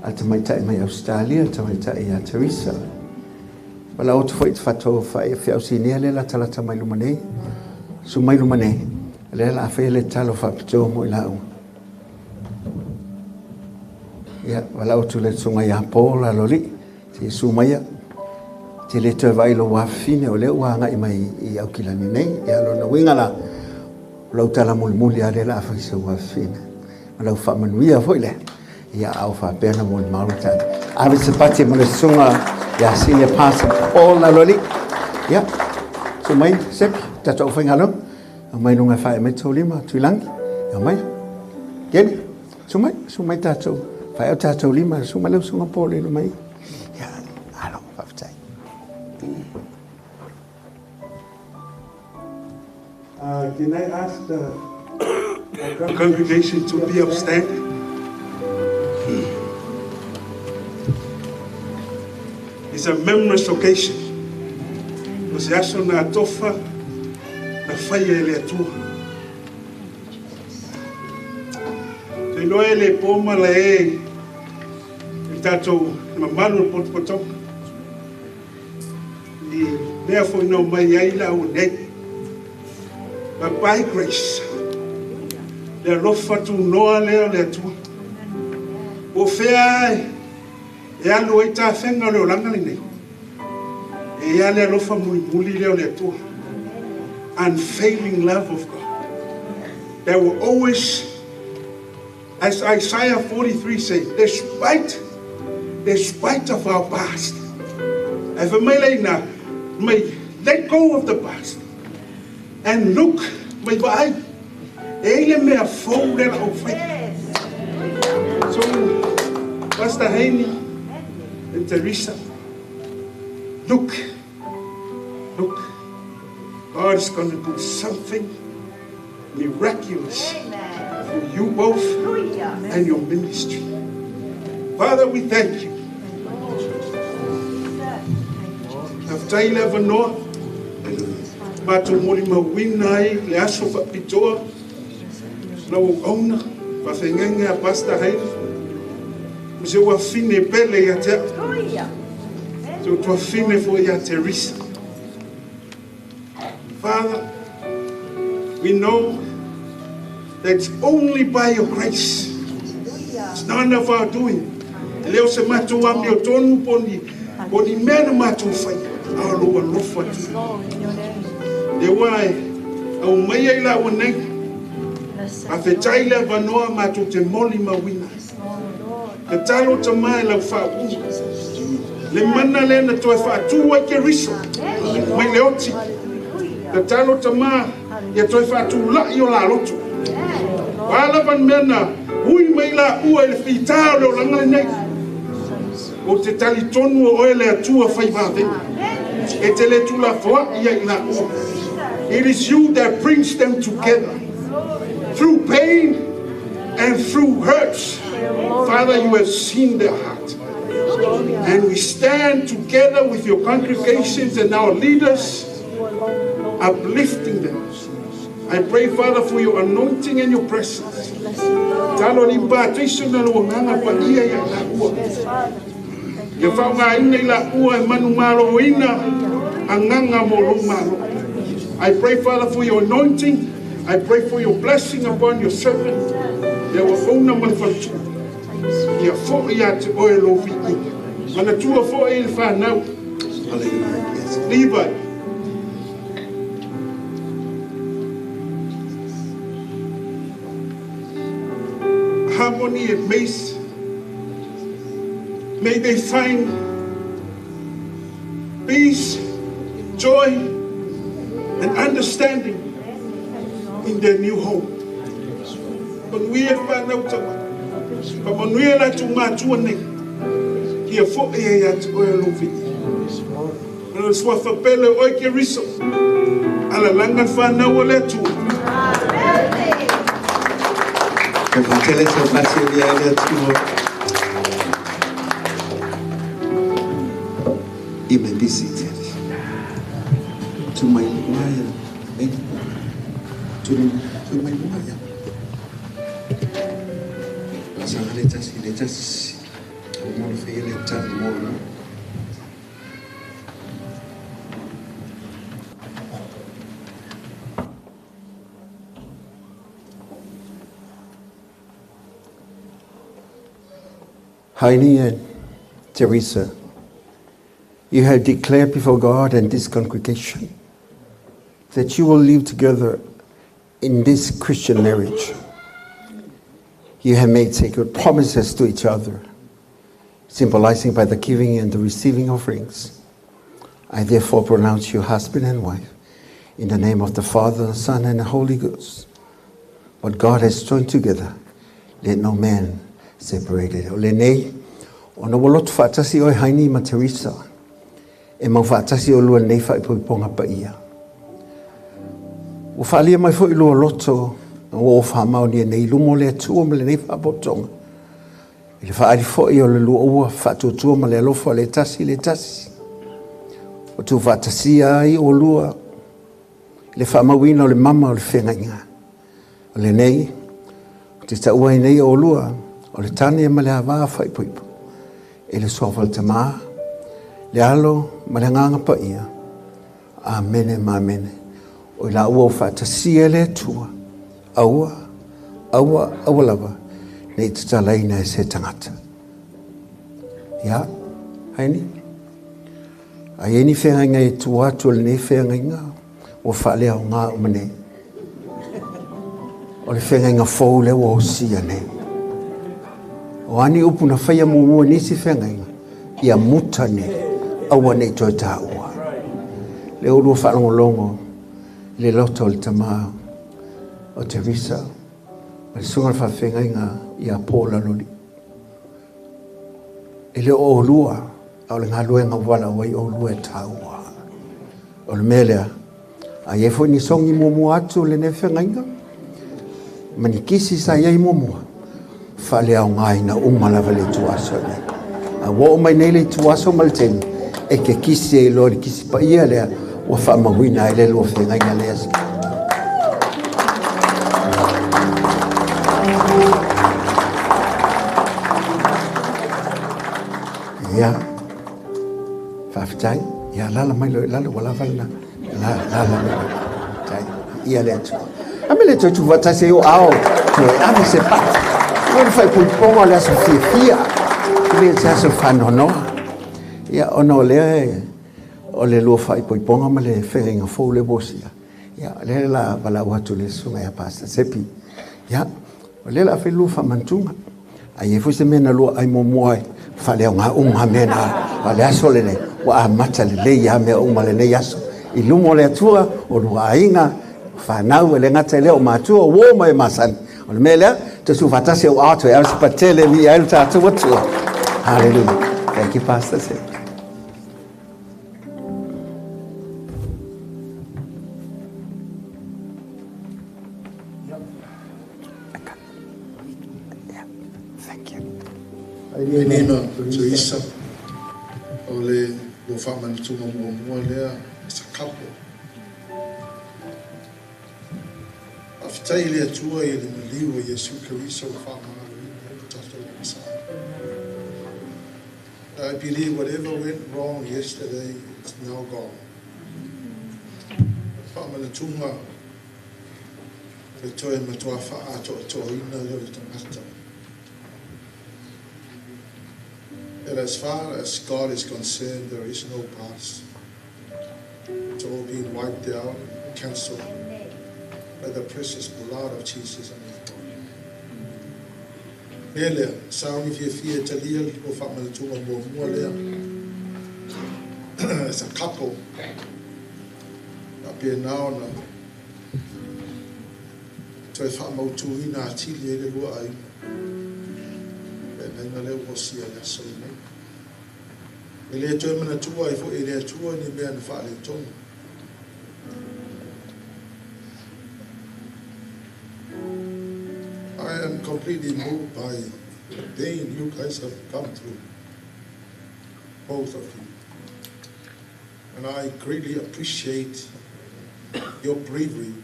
Speaker 3: Ata mai tai mai Australia, ta mai tai ia Theresa. Wala o foi fato fai fe au sini le la tala ta mai lu mane. Su mai lu mane. Le la fe le talo fa pito mo la u. Ya, wala o tu le sunga ya pola loli. Ti su mai te le te vai lo wa fine o le wa nga mai I au kilani nei ya lo na winga la lo tala mulmuli ale la fa se wa fine lo fa manuia foi le ya au fa pena mul maluta ave se pati mo le sunga ya sine pasa all la loli ya so mai se ta to fa ngalo mai nunga fa me tolima tuilang ya mai ken Sumai tātou. Whai au tātou lima, sumai leu sunga pōle no mai. Ia, alo, whawhatai.
Speaker 5: Can I ask the congregation to be upstanding? It's a memorous occasion. O se aso na atofa na whaia ele atua. Te loa ele pōma la e tātou mamalu potopotonga. Ni mea fo ino mai aila o nei. But by grace, le alofa tu noa leo le atua. O whea e alo e tā whenga leo langa nei. E ale alofa muli leo le atua. Unfailing love of God. That will always, as Isaiah 43 says, despite of our past, if may let go of the past and look, may I, me a fold of faith. So, Pastor Hynie and Theresa, look, God is going to do something miraculous for you both and your ministry. Father, we thank you. Taila vanoa, mato moli mawinai le aso whapitoa, na uona, whawhengenga a Pastor Hynie, mse ua fine pele ia te, so tua fine fo ia Theresa. Father, we know that it's only by your grace. It's none of our doing. Leo se mato ami o tonu poni mena mato fai. Our Lord, Lord, for you. The why, au mai ai la wanei. A te taila vanoa mato te moli mawina. Te talo te mai lau whau. Le mana lena toi whatu wa ke riso. Mai leoti. Te talo te mai ia toi whatu la i o la lotu. Wala van mena hui mai la ua ele whitao leo langa nei. O te tali tonu o ele atua whai vāwenga. It is you that brings them together through pain and through hurts. Father, you have seen their heart. And we stand together with your congregations and our leaders, uplifting them. I pray, Father, for your anointing and your presence. I pray, Father, for your anointing. I pray for your blessing upon your servant. Levi. Harmony and peace. May they find peace, joy, and understanding in their new home. When we have found out but when we are to Matuane, here for a at oil of it. And it's what for Pele Oikeriso. Alalanga Fana will let you.
Speaker 3: You may be seated. To my wire, to my wire. Let us feel it more. Hynie and Theresa, you have declared before God and this congregation that you will live together in this Christian marriage. You have made sacred promises to each other, symbolizing by the giving and the receiving offerings. I therefore pronounce you husband and wife in the name of the Father, Son, and the Holy Ghost. What God has joined together, let no man separated. O le nei, o na walotu whaatasi o Hynie ma Theresa, e mau whaatasi o lua nei whaipoiponga pa ia. O whaalia mai fo i lua loto, o whamau ni nei lumo le atua ma le nei whapotonga. I le whaari fo i o le lua ua whatuatua ma le alofa le tasi le tasi. O tu whaatasi ai o lua, le whamauina o le mama o le whengainga. O le nei, o te taua i nei o lua, o le tane ma le hawa whaipoipo. E le sofa le tamaa, le alo ma le nganga pa ia. Amene ma amene. O la ua o whaatasi e le tua. Aua lava. Nei te talaina e se tangata. Ia, Hynie. Ai eni whengainga e tua atu le nei whengainga o whalea o ngā umane. O le whengainga fōu le o sia nei. O ani upuna whaia mua nisi whengainga ia muta ne aua nei toi tā ua. Le urua whalongolongo le loto le tamaa o Theresa. Ma le sunga le whengainga ia pōla loli. E le o lua au le ngā luenga wala wai o lua e tā ua. O le melea a iefo ni songi mua atu le ne whengainga. Ma ni kisi sa iei mua. Whale au ngai na umalawa le tuaso ne. A wo mai nei le tuaso malteni. E ke kisi e lori kisi pa ia lea. Wa whamawina e le lua whengainga lea si. Ia. Whawhitai. Ia lala mai loi lala wala walna. Lala mai loi. Tai. Ia lea tu. Ame le tu watase o ao. Tu e ame se pata. Ua fai puiponga le aso fia. Le te aso whanonoa. Ia ono lea o le lua fai puiponga ma le whenga fōu le bosia. Ia le la wala watu le sunga ia pasta sepi. Ia o le la whi lua whamantunga. Ai e fuise mena lua ai momoai. Whale o ngā unga mena. Wale aso le le. Wa a mata le le ia mea unga le le aso. I lumo le atua o lua ainga. Whanau e le ngata leo mātua wō mai masani. O le mea lea, te su whatase o ato e arsi patele mi a ilta atu watua. Hallelujah. Thank you, Pastor. Thank you.
Speaker 8: Hynie Theresa, o le lo whamana tunga mua lea, it's a couple. Aftai le atua i le maliu o Yesu Keriso o whamana i Pastoral Messiah. I believe whatever went wrong yesterday, it's now gone. Whamana tunga, le toe matua wha ato atoa ina leo i tangata. And as far as God is concerned, there is no past. It's all being wiped out, cancelled by the precious blood of Jesus on the cross. Nele, sauni fia talia o whamanatunga mua lea. As a couple, up here now, toi whamautuina atili e le lua ai. E nga leo mosia lea solene. E lea toi mana tua i fo e lea tua ni mea na wha le tonga. I am completely moved by the pain you guys have come through, both of you. And I greatly appreciate your bravery.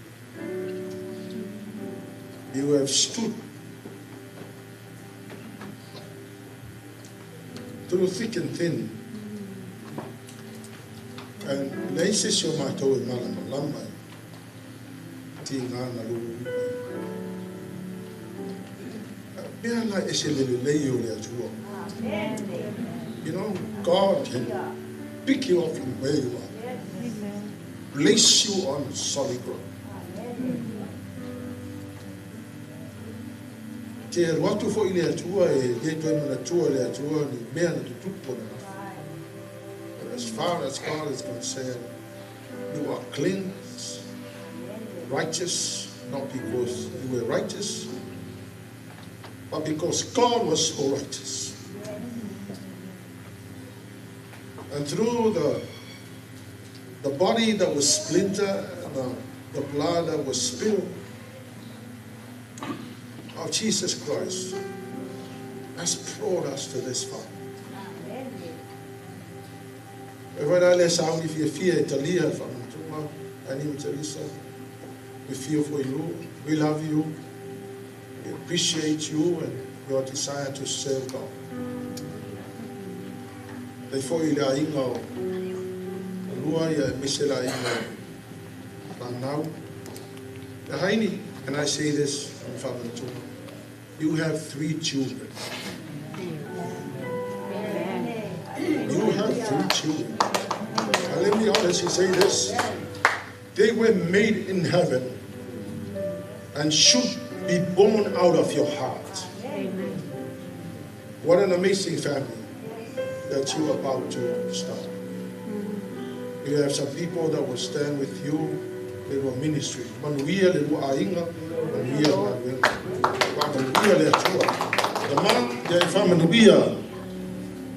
Speaker 8: You have stood through thick and thin. And leises yo mātou e malama lamai, ti ngāna lulu. Pea la e se lele lei o le atua. You know, God can pick you up from where you are, place you on solid ground. Te watu fo i le atua e le toi mana tua le atua ni mea na tutupo na. But as far as God is concerned, you are cleansed, righteous, not because you were righteous, but because God was so righteous. And through the body that was splintered and the blood that was spilled of Jesus Christ has brought us to this far. Hynie Theresa, we feel for you, we love you, we appreciate you and your desire to serve God. Therefore, Hynie, and I say this, you have 3 children. You have 3 children. And let me honestly say this. They were made in heaven and should be born out of your heart. Amen. What an amazing family that you are about to start. You have some people that will stand with you in your ministry. Manuia le lua ainga, manuia la wenga. Manuia le atua. The man, ya ifa manuia,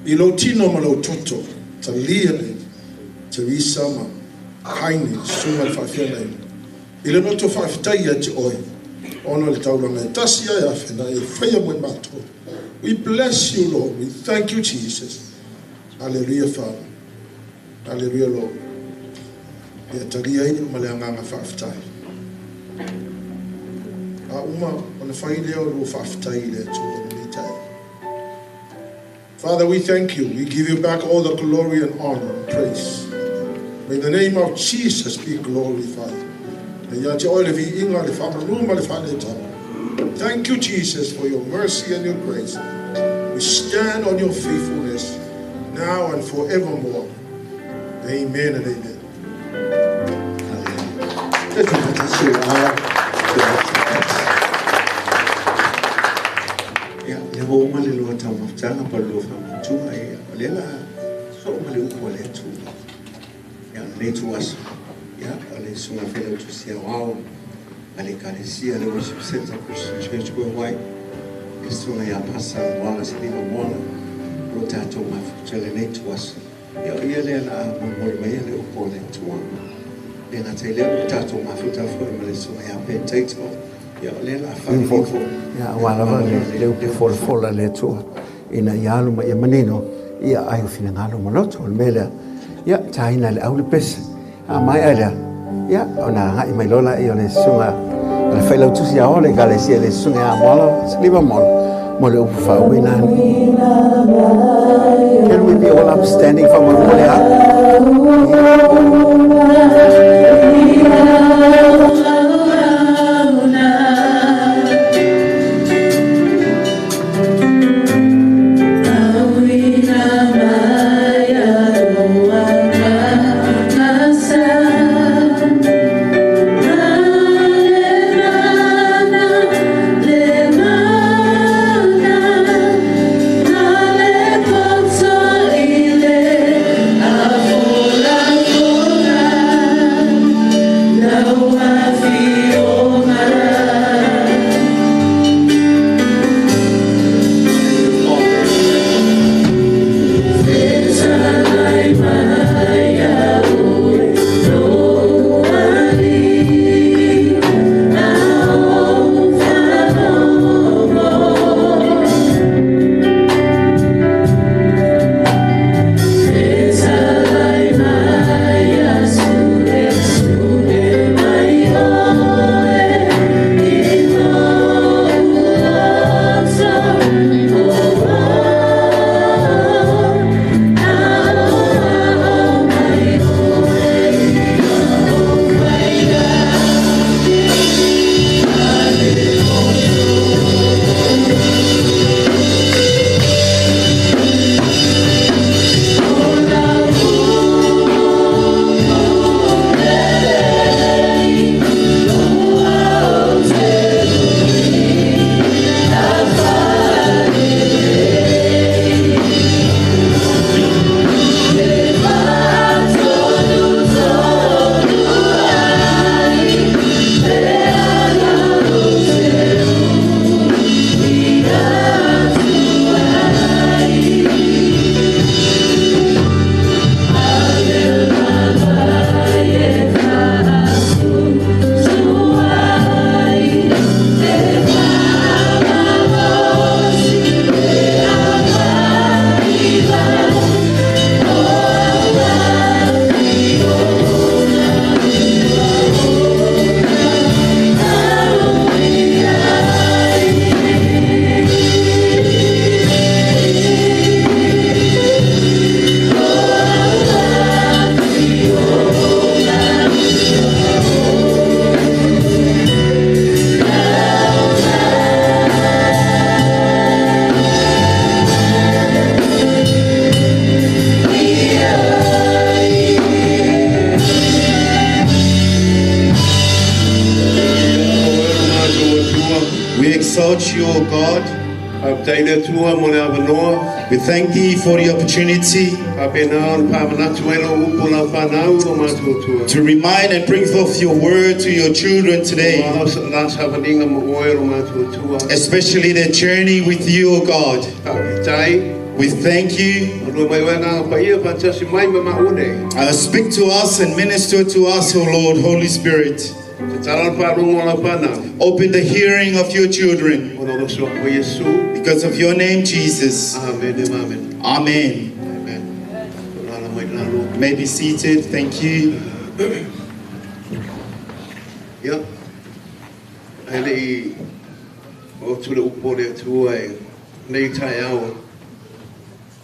Speaker 8: ilotino malototo, Lealamisa Theresa Hynie sunga fafia ile noto fafia ti oi ono le taula me tasia ya fena e feia mo mato. We bless you, Lord. We thank you, Jesus. Hallelujah, Father. Hallelujah, Lord. Ya taria ini maleanga fafia. Uma on faile o fafia ile tu mitai. Father, we thank you. We give you back all the glory and honor and praise. May the name of Jesus be glorified. Thank you, Jesus, for your mercy and your grace. We stand on your faithfulness now and forevermore. Amen and amen.
Speaker 3: To us, ale sunga fellow to see wow, ale karesia le worship center Christian Church worldwide. Sunga ya pasa wala siliva mwana, rotato mafutele to us. Ya ile na mmoja mele upole tuwa. Ena tele rotato mafuta for mele sunga ya potato. Ya ile la family ya wala le upole fola le tuwa. Ina yalu ya maneno ya ayo fina ngalo maloto mele. Ya China le au le pes mai ala ya ona ngai mai lola I ole sunga le felo tu sia ole galesia le sunga mola sliva mola mole u fa wina. Can we be all upstanding from our
Speaker 1: I
Speaker 9: We exalt you, O God. We thank thee for the opportunity to remind and bring forth your word to your children today, especially the journey with you, O God. We thank you. Speak to us and minister to us, O Lord, Holy Spirit. Open the hearing of your children because of your name, Jesus. Amen. Amen. Amen. May be seated. Thank you.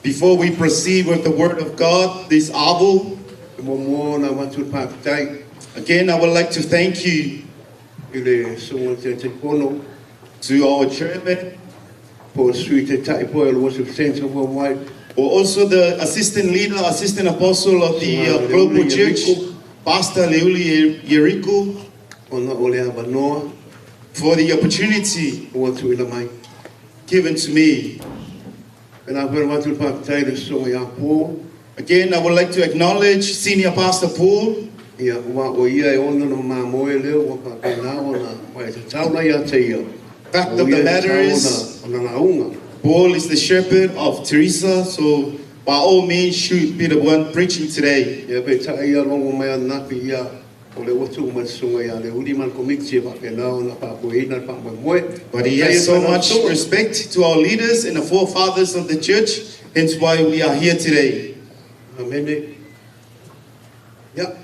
Speaker 9: Before we proceed with the word of God this hour, again, I would like to thank you to our chairman, or also the assistant leader, assistant apostle of the global church, Pastor Leuli Yeriko, for the opportunity given to me. Again, I would like to acknowledge Senior Pastor Paul. Fact of the matter is, Paul is the shepherd of Theresa, so by all means should be the one preaching today. But he has so much respect to our leaders and the forefathers of the church, hence why we are here today. Amen. Yeah.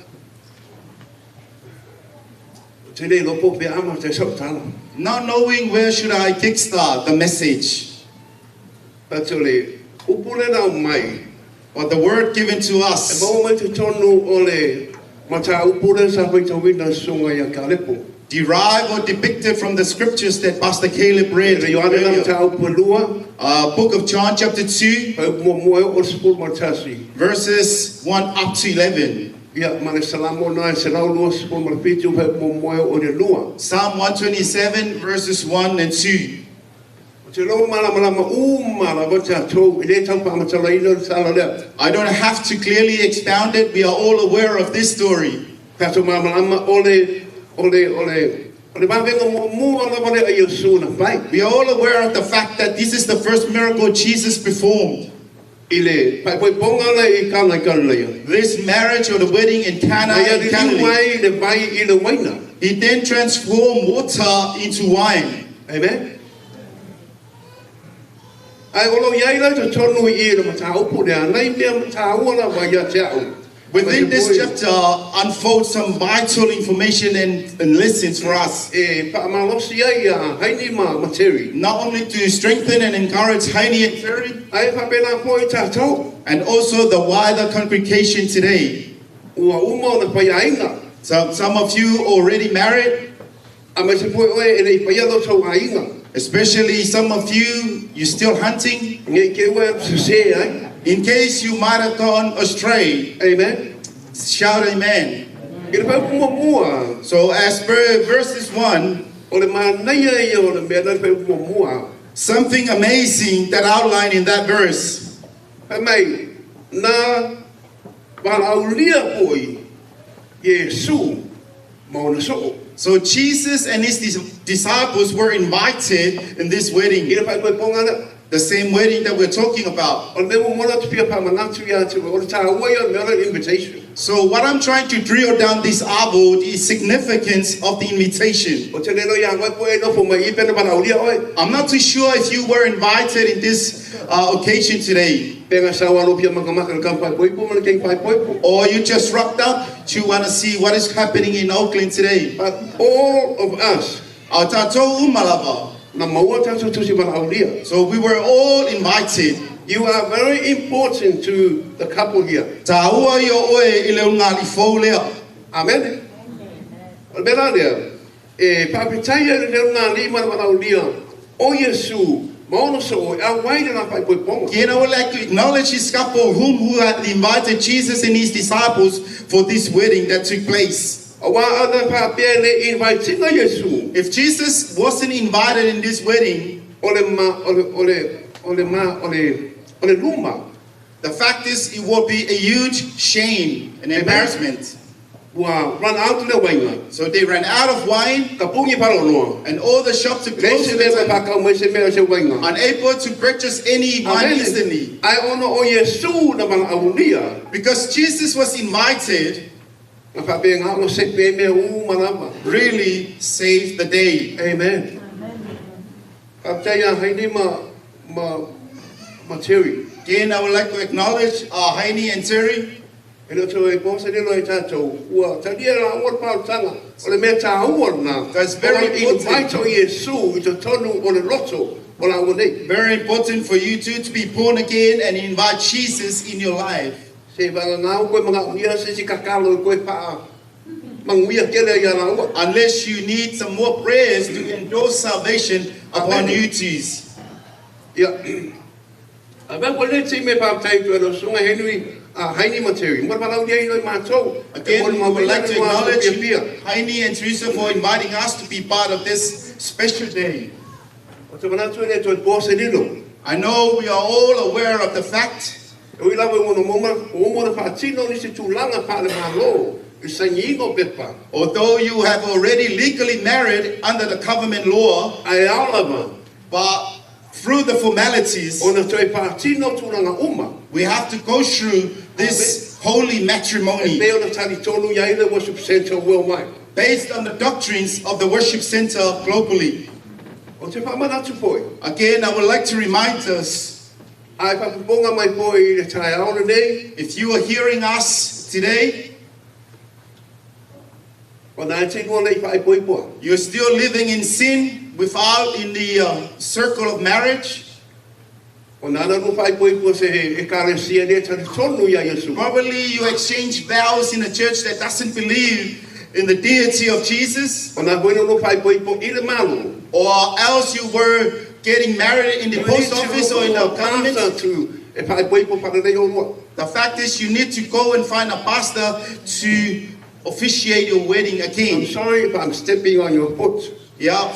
Speaker 9: Not knowing where should I kickstart the message. But the word given to us, derived or depicted from the scriptures that Pastor Caleb read earlier. Book of John chapter 2, verses 1 up to 11. Psalm 127 verses 1 and 2. I don't have to clearly expound it. We are all aware of this story. We are all aware of the fact that this is the first miracle Jesus performed. This marriage or the wedding in Cana in Galilee. He then transformed water into wine. Amen. Within this chapter unfolds some vital information and lessons for us. Not only to strengthen and encourage Hynie and Terry, and also the wider congregation today. Some of you already married, especially some of you're still hunting. In case you might have gone astray, amen. Shout amen. So as per verses 1, something amazing that outlined in that verse. So Jesus and his disciples were invited in this wedding. The same wedding that we're talking about. So what I'm trying to drill down this hour, the significance of the invitation. I'm not too sure if you were invited in this occasion today. Or you just rocked up to want to see what is happening in Auckland today. But all of us, so we were all invited. You are very important to the couple here. Amen. I would like to acknowledge this couple who had invited Jesus and his disciples for this wedding that took place. If Jesus wasn't invited in this wedding, the fact is it would be a huge shame and embarrassment. So they ran out of wine, and all the shops are closed, unable to purchase any wine instantly. Because Jesus was invited, really saved the day.
Speaker 5: Amen.
Speaker 9: Again, I would like to acknowledge Hynie and Terry. That's very important for you too to be born again and invite Jesus in your life. Unless you need some more prayers to endorse salvation upon you too.
Speaker 5: Again, we would
Speaker 9: like to acknowledge Hynie and Theresa for inviting us to be part of this special day. I know we are all aware of the fact although you have already legally married under the government law, but through the formalities, we have to go through this holy matrimony based on the doctrines of the worship center globally. Again, I would like to remind us, if you are hearing us today, you're still living in sin without in the circle of marriage. Probably you exchange vows in a church that doesn't believe in the deity of Jesus. Or else you were getting married in the post office or in the government. The fact is you need to go and find a pastor to officiate your wedding again.
Speaker 5: I'm sorry if I'm stepping on your foot.
Speaker 9: Yeah,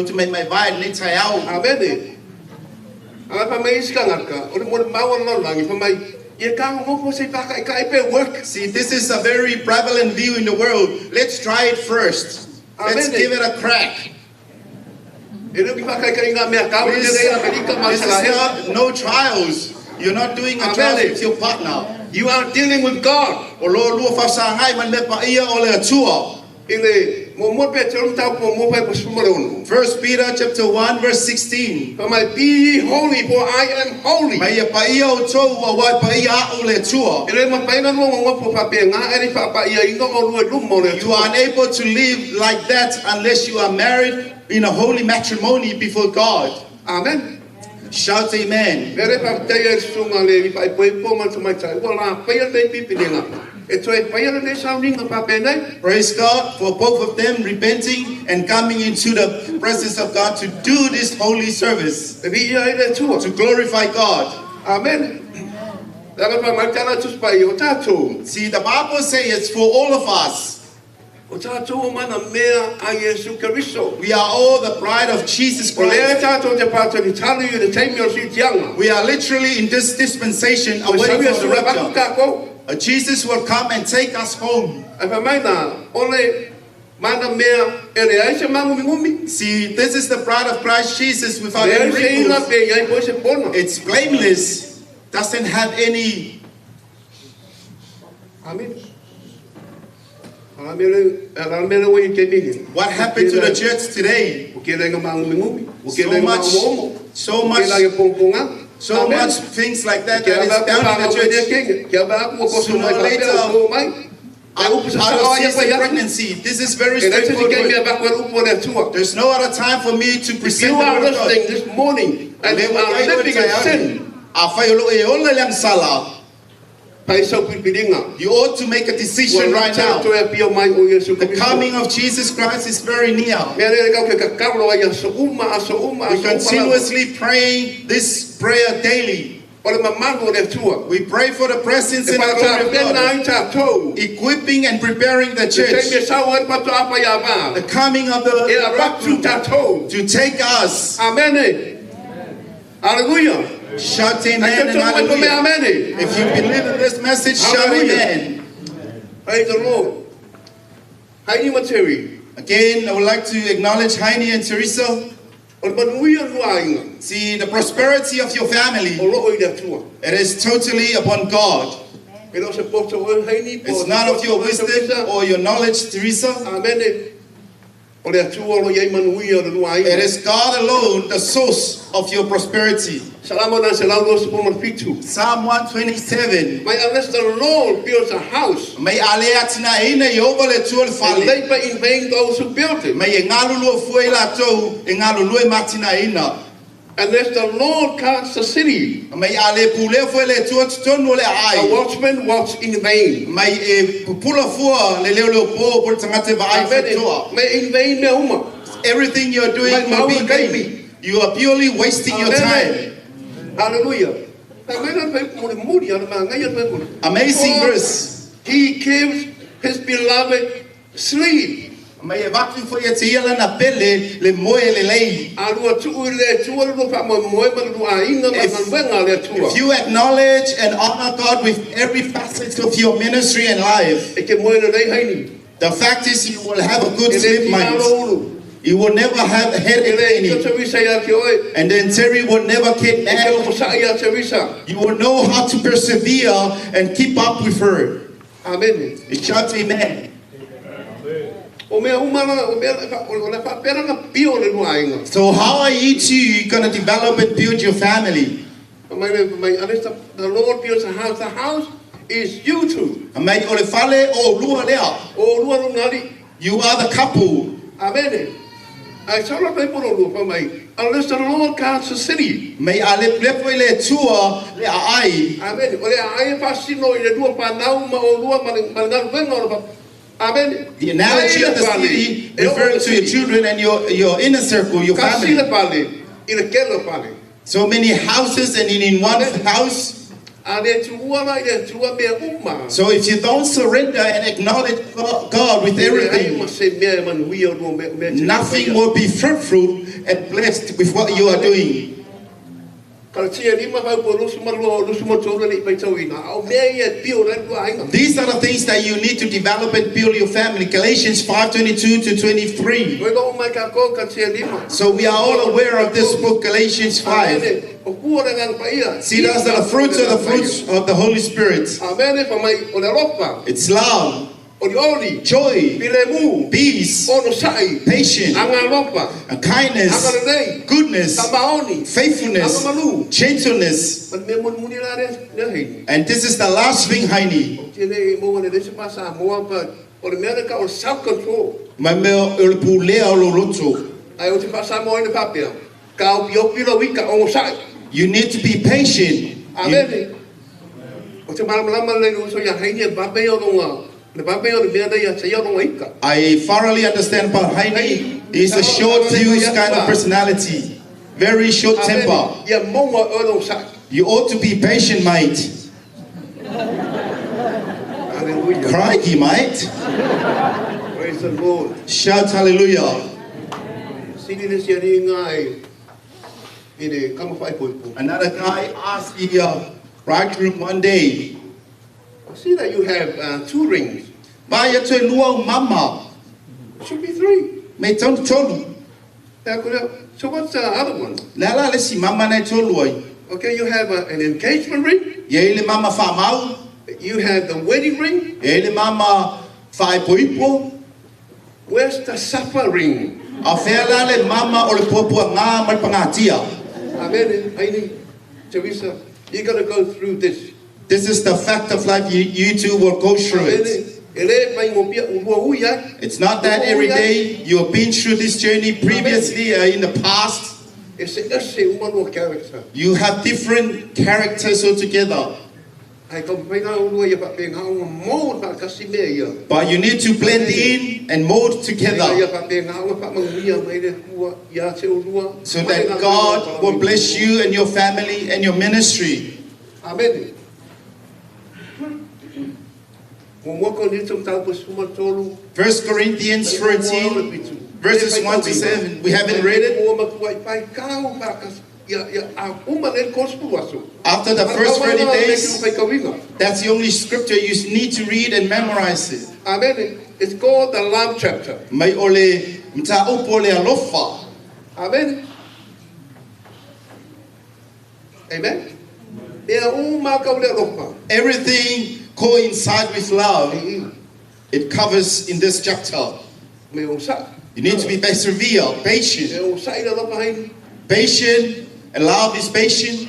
Speaker 9: to make my bride later out. See, this is a very prevalent view in the world. Let's try it first. Let's give it a crack. This is not no trials. You're not doing a trial with your partner.
Speaker 5: You are dealing with God.
Speaker 9: First Peter chapter 1 verse 16.
Speaker 5: Be ye holy, for I am holy.
Speaker 9: You are unable to live like that unless you are married in a holy matrimony before God.
Speaker 5: Amen.
Speaker 9: Shout amen. Praise God for both of them repenting and coming into the presence of God to do this holy service, to glorify God.
Speaker 5: Amen.
Speaker 9: See, the Bible says it's for all of us. We are all the bride of Jesus Christ. We are literally in this dispensation awaiting for the rapture. Jesus will come and take us home. See, this is the bride of Christ Jesus without any wrinkles. It's blameless, doesn't have any.
Speaker 5: Amen.
Speaker 9: What happened to the church today? So much things like that is down in the church. Sooner or later, pregnancy. This is very straightforward. There's no other time for me to present
Speaker 5: the word of God. This morning and you are living in sin,
Speaker 9: you ought to make a decision right now. The coming of Jesus Christ is very near. We continuously praying this prayer daily. We pray for the presence and authority of God, equipping and preparing the church, the coming of the rapture to take us.
Speaker 8: Amen. Hallelujah.
Speaker 9: Shout amen and hallelujah. If you believe in this message, shout amen.
Speaker 8: Praise the Lord. Hynie Materi.
Speaker 9: Again, I would like to acknowledge Hynie and Theresa. See, the prosperity of your family, it is totally upon God. It's not of your wisdom or your knowledge, Theresa. It is God alone, the source of your prosperity. Psalm 127.
Speaker 8: Unless the Lord builds a house, and labor in vain those who built it. Unless the Lord guards the city, a watchman walks in vain.
Speaker 9: Everything you're doing will be vain. You are purely wasting your time.
Speaker 8: Hallelujah.
Speaker 9: Amazing verse.
Speaker 8: He gives his beloved sleep.
Speaker 9: If you acknowledge and honor God with every facet of your ministry and life, the fact is you will have a good sleep mind. You will never have a headache. And then Terry will never get mad. You will know how to persevere and keep up with her.
Speaker 8: Amen.
Speaker 9: Shout amen. So how are you two going to develop and build your family?
Speaker 8: The Lord builds a house. The house is you two.
Speaker 9: You are the couple.
Speaker 8: Amen. Unless the Lord guards the city. Amen.
Speaker 9: The analogy of the city refers to your children and your inner circle, your family. So many houses, and in one house. So if you don't surrender and acknowledge God with everything, nothing will be fruitful and blessed with what you are doing. These are the things that you need to develop and build your family. Galatians 5:22 to 23. So we are all aware of this book, Galatians 5. See, those are the fruits of the Holy Spirit. It's love, joy, peace, patience, and kindness, goodness, faithfulness, gentleness. And this is the last thing, Hynie. You need to be patient. I thoroughly understand about Hynie. He's a short-fused kind of personality. Very short temper. You ought to be patient, mate. Crikey, mate.
Speaker 8: Praise the Lord.
Speaker 9: Shout hallelujah. Another guy asked the bridegroom one day,
Speaker 8: I see that you have 2 rings.
Speaker 9: Mama.
Speaker 8: Should be 3. So what's the other one? Okay, you have an engagement ring. You have the wedding ring. Where's the supper ring? Amen. Theresa, you got to go through this.
Speaker 9: This is the fact of life. You two will go through it. It's not that every day you have been through this journey previously in the past. You have different characters altogether. But you need to blend in and mold together so that God will bless you and your family and your ministry.
Speaker 5: Amen.
Speaker 9: First Corinthians 13, verses 1 to 7. We haven't read it. After the first 30 days, that's the only scripture you need to read and memorize it.
Speaker 5: Amen. It's called the love chapter. Amen. Amen.
Speaker 9: Everything coincides with love. It covers in this chapter. You need to be persevere, patient. Patient, and love is patient.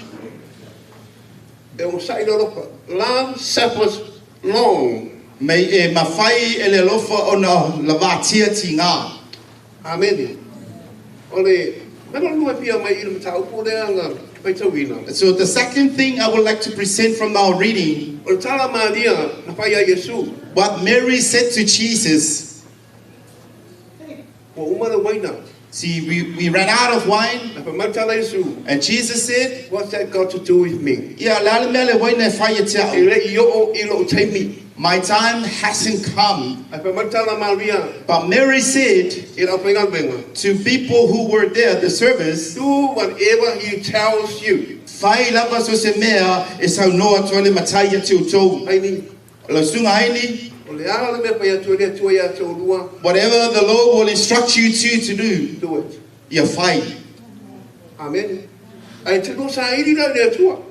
Speaker 5: Love suffers long.
Speaker 9: Amen. So the second thing I would like to present from our reading, what Mary said to Jesus. See, we ran out of wine, and Jesus said,
Speaker 5: "What's that got to do with me?
Speaker 9: My time hasn't come." But Mary said to people who were there, the servants,
Speaker 5: "Do whatever he tells you."
Speaker 9: Whatever the Lord will instruct you to do,
Speaker 5: Do it.
Speaker 9: you're fine.
Speaker 5: Amen.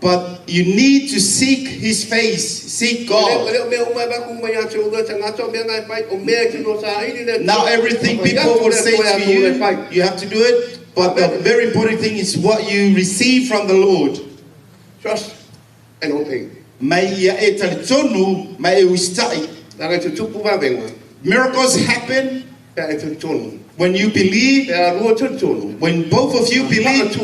Speaker 9: But you need to seek His face, seek God. Now everything people will say to you, you have to do it. But the very important thing is what you receive from the Lord.
Speaker 5: Trust and obey.
Speaker 9: Miracles happen when you believe, when both of you believe,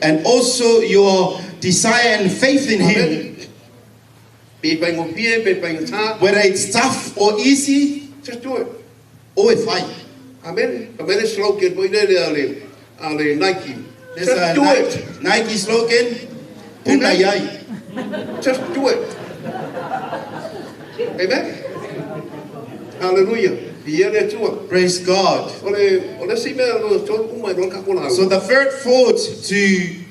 Speaker 9: and also your desire and faith in Him. Whether it's tough or easy,
Speaker 5: just do it.
Speaker 9: always fine.
Speaker 5: Amen. Amen. Slogan, Nike.
Speaker 9: There's
Speaker 5: Just
Speaker 9: a
Speaker 5: do it.
Speaker 9: Nike slogan.
Speaker 5: Just do it. Amen. Hallelujah.
Speaker 9: Praise God. So the third thought to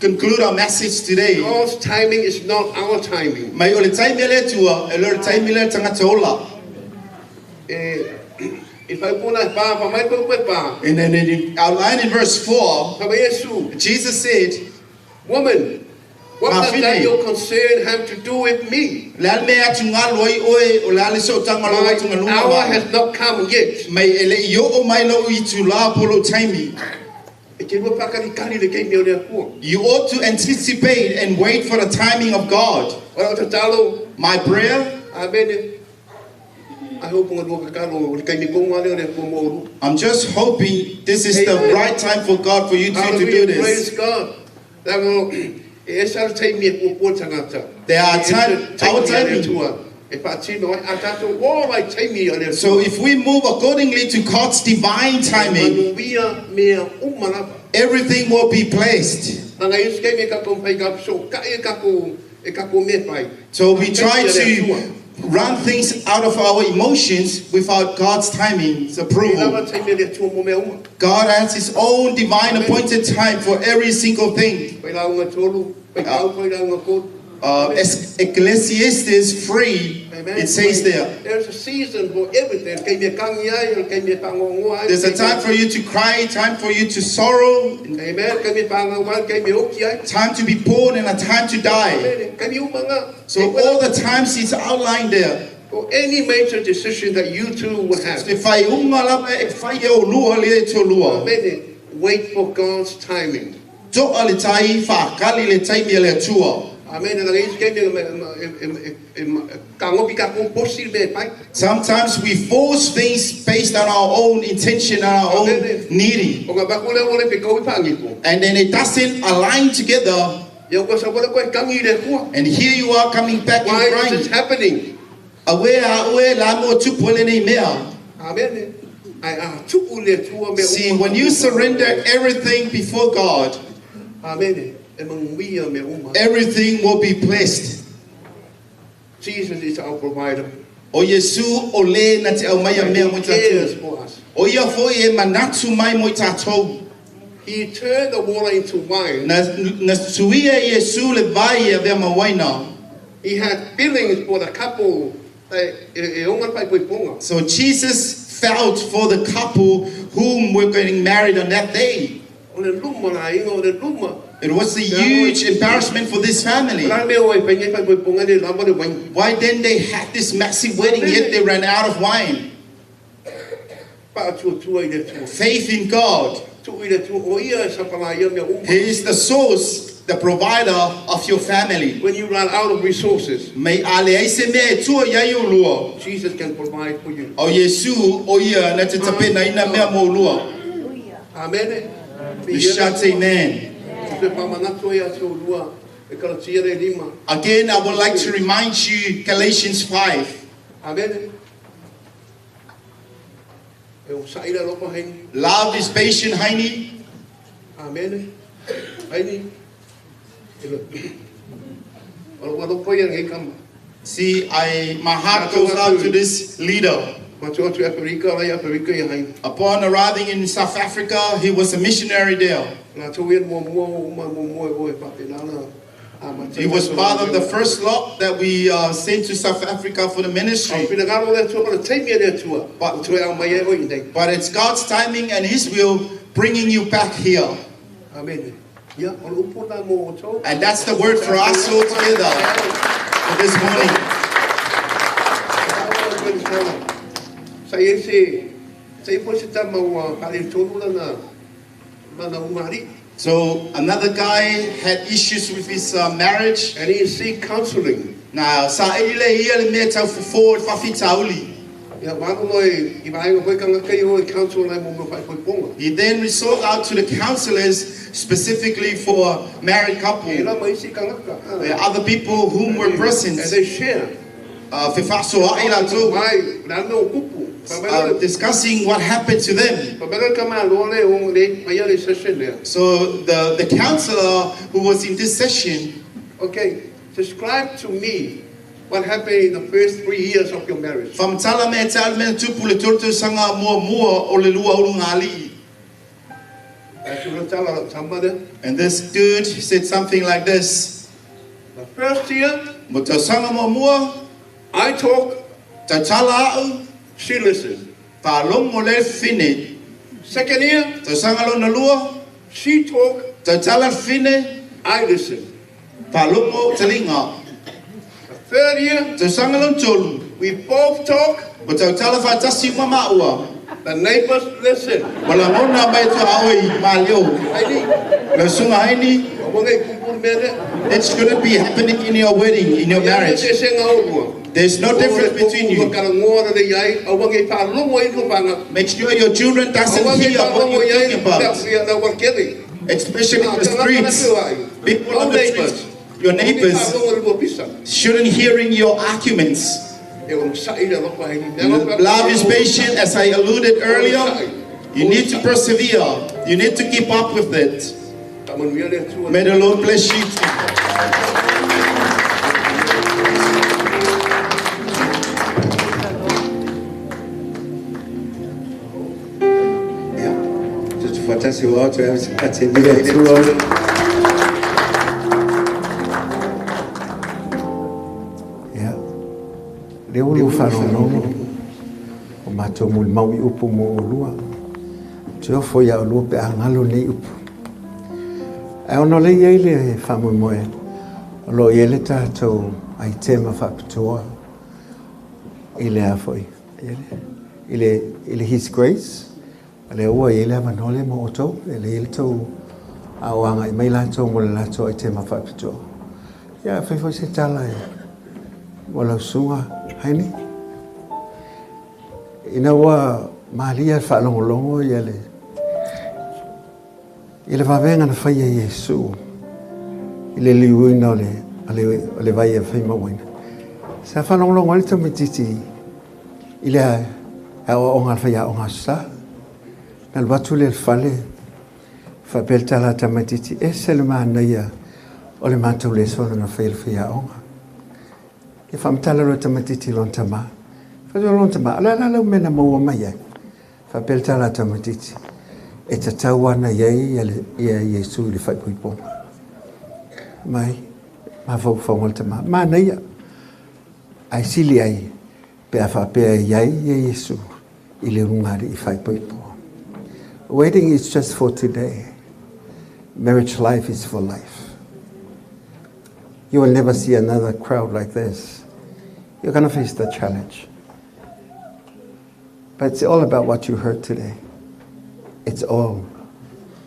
Speaker 9: conclude our message today.
Speaker 5: God's timing is not our timing.
Speaker 9: And then in outline in verse 4, Jesus said,
Speaker 5: "Woman, what does that your concern have to do with me? My hour has not come yet."
Speaker 9: You ought to anticipate and wait for the timing of God. My prayer, I'm just hoping this is the right time for God for you to do this.
Speaker 5: Praise God. There are times, our timing.
Speaker 9: So if we move accordingly to God's divine timing, everything will be placed. So we try to run things out of our emotions without God's timing's approval. God has His own divine appointed time for every single thing. Ecclesiastes 3, it says there,
Speaker 5: there's a season for everything.
Speaker 9: there's a time for you to cry, time for you to sorrow, time to be born and a time to die. So all the times it's outlined there.
Speaker 5: For any major decision that you two will have, wait for God's timing. Amen.
Speaker 9: Sometimes we force things based on our own intention and our own needing. And then it doesn't align together. And here you are coming back
Speaker 5: Why
Speaker 9: and crying.
Speaker 5: is this happening? Amen. See,
Speaker 9: when you surrender everything before God,
Speaker 5: Amen.
Speaker 9: everything will be blessed.
Speaker 8: Jesus is our provider.
Speaker 9: O Yesu o le na te au mai a mea mo
Speaker 8: He cares
Speaker 9: tātou.
Speaker 8: for us.
Speaker 9: O ia fo e manatu mai mo tātou.
Speaker 8: He turned the water into wine.
Speaker 9: Na suia Yesu le vai e vea mawaina.
Speaker 8: He had feelings for the couple.
Speaker 9: So Jesus felt for the couple whom were getting married on that day. It was a huge embarrassment for this family. Why didn't they have this massive wedding yet they ran out of wine? Faith in God. He is the source, the provider of your family.
Speaker 8: When you run out of resources, Jesus can provide for you. Amen.
Speaker 9: We shout amen. Again, I would like to remind you Galatians 5.
Speaker 8: Amen.
Speaker 9: Love is patient, Hynie.
Speaker 8: Amen. Hynie.
Speaker 9: See, my heart goes out to this leader. Upon arriving in South Africa, he was a missionary there. He was part of the first lot that we sent to South Africa for the ministry. But it's God's timing and His will bringing you back here.
Speaker 8: Amen.
Speaker 9: And that's the word for us all together for this morning. So another guy had issues with his marriage,
Speaker 8: and he seek counseling.
Speaker 9: Now, he then resorted out to the counselors specifically for married couples. There are other people whom were present.
Speaker 8: And they share.
Speaker 9: Discussing what happened to them. So the counselor who was in this session,
Speaker 8: okay, describe to me what happened in the first 3 years of your marriage.
Speaker 9: And this dude said something like this.
Speaker 8: The first year, I talk, she listened. Second year, she talk, I listen. The third year, we both talk, the neighbors listen.
Speaker 9: It shouldn't be happening in your wedding, in your marriage. There's no difference between you. Make sure your children doesn't hear what you're talking about. Especially in the streets. People on the streets, your neighbors, shouldn't hearing your arguments. Love is patient, as I alluded earlier. You need to persevere. You need to keep up with it. May the Lord bless you.
Speaker 3: Yeah, just for fantastic world to have Leo lu whanonongo o mātou muli maui upu mo o lua. Te ofo ia o lua pe a ngalo nei upu. E ono le iele e whamui moe. O lo iele tātou ai tema whapitoa. Ile a foi. Ile His Grace. Le ua iele a manole mo o tau. Ile iele tau a oanga i mai lātou mo le lātou ai tema whapitoa. Ia whaifoi se tala e. Wala sunga Hynie. Ina wa malia whalongolongo iele. Ile wawenga na whaia Yesu. Ile liuina ole vai e whaima waina. Sa whalongolongo ile tamititi. Ile a onga whaia onga sa. Nal watu le whale. Whapeltala tamititi. E selema naia. o le mātou le solo na whail whia onga. Ke whamtala roa tamatiti lon tama. Whazua lon tama, ala lau mena maua mai ai. Whapeltala tamatiti. E ta tauana iei ia Yesu le whaipuiponga. Mai, ma whauwhaunga le tama. Ma neia, ai sili ai, pe a whapea iei ia Yesu I le rungari I whaipuiponga. Wedding is just for today. Marriage life is for life. You will never see another crowd like this. You're going to face the challenge. But it's all about what you heard today. It's all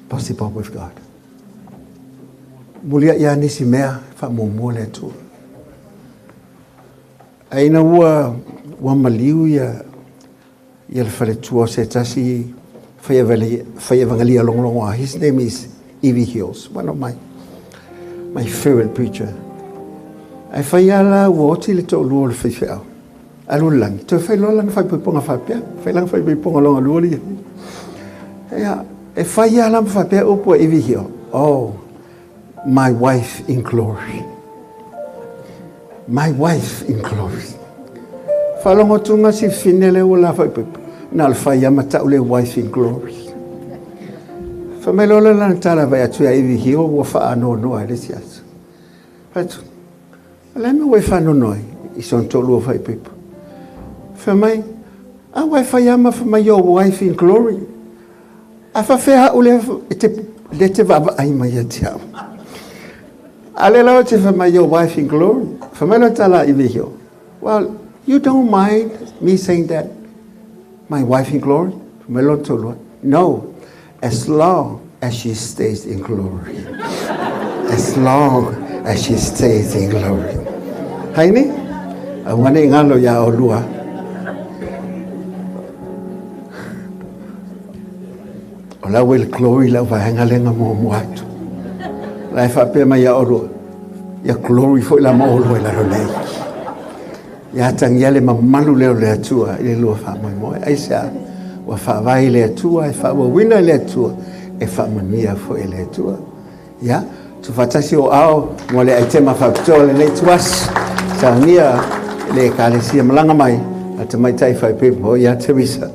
Speaker 3: possible with God. Mulia ia nisi mea fa mo le tu. Aina ua maliu ia le fale tua se tasi fa evangelia longlongo. His name is E.V. Hills, one of my favorite preacher. Ai fai ala woti le to luo le fai alulang to fai lolang fai ponga fa pia fai lang fai ponga longa luo li ya e fai ala fa pia opo E.V. Hill. Oh, my wife in glory. My wife in glory. Fa longo tunga si finele ola fai na le fai amata le wife in glory. Fa me lola lan tala vai atu E.V. Hill wo fa no ale sias. But let me wait for no noi. It's on tolu of people. For my, I wait for yama for my your wife in glory. Afa fea ule lete vava ai mai atia. Alela for my your wife in glory. For my tala E.V. Well, you don't mind me saying that my wife in glory? For my Lord tolu. No, as long as she stays in glory. As long as she stays in glory. Hynie, I want to ngalo ya olua. Ola will glory la va hangalenga mo muatu. La fa pe ma ya olua. Ya glory fo la mo olua la rolei. Ya tangiale ma malu le le atua ile lo fa mo ai sa wa fa vai le atua e fa wa wina le atua e fa mania fo ile atua. Ya tu fatasi o ao mo le aitema fa tole le tuas. Tania le kalesia malanga mai at mai tai fai people ya Theresa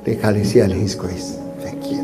Speaker 3: le kalesia le His grace. Thank you.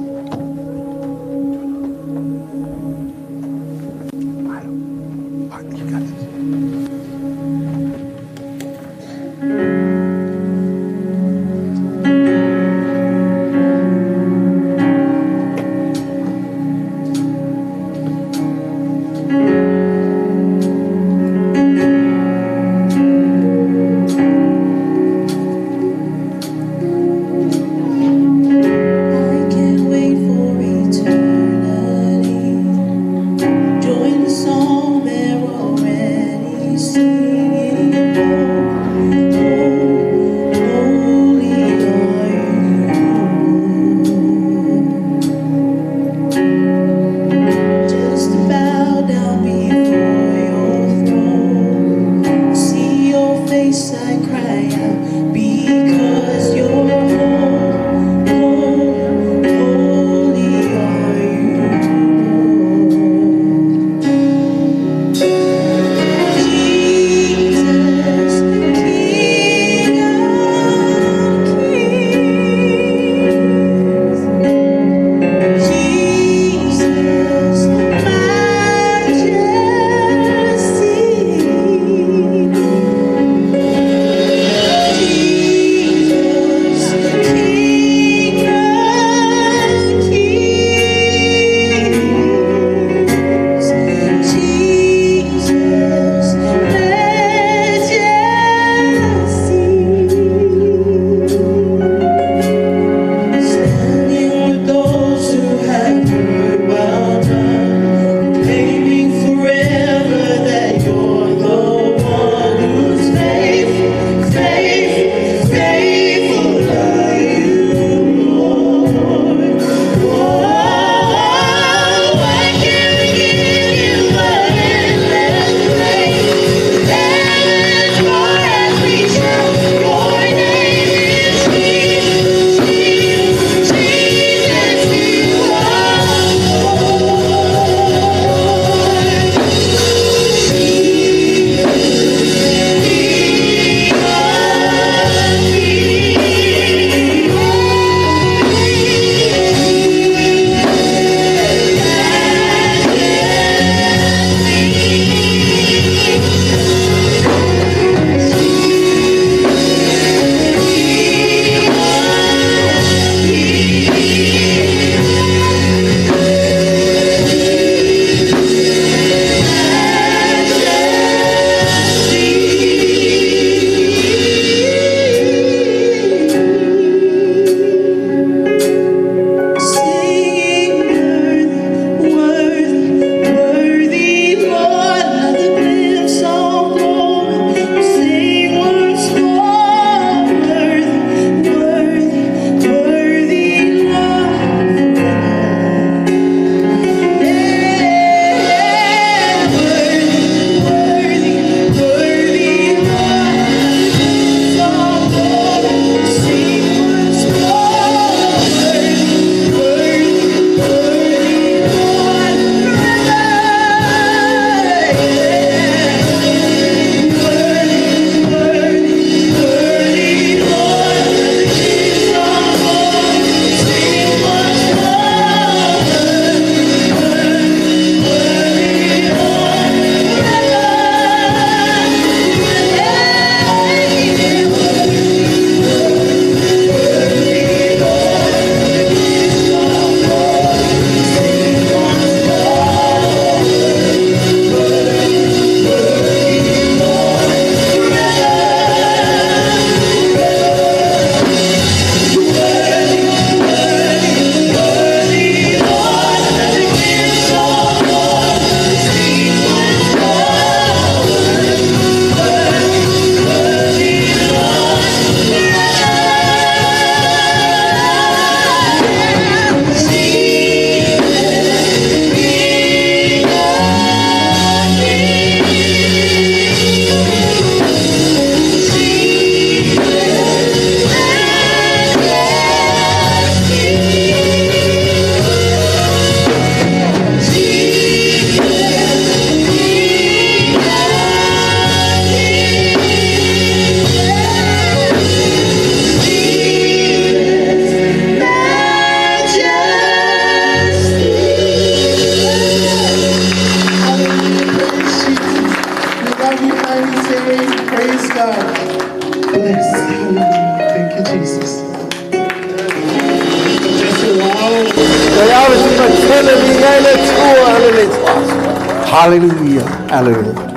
Speaker 3: Hallelujah. Hallelujah.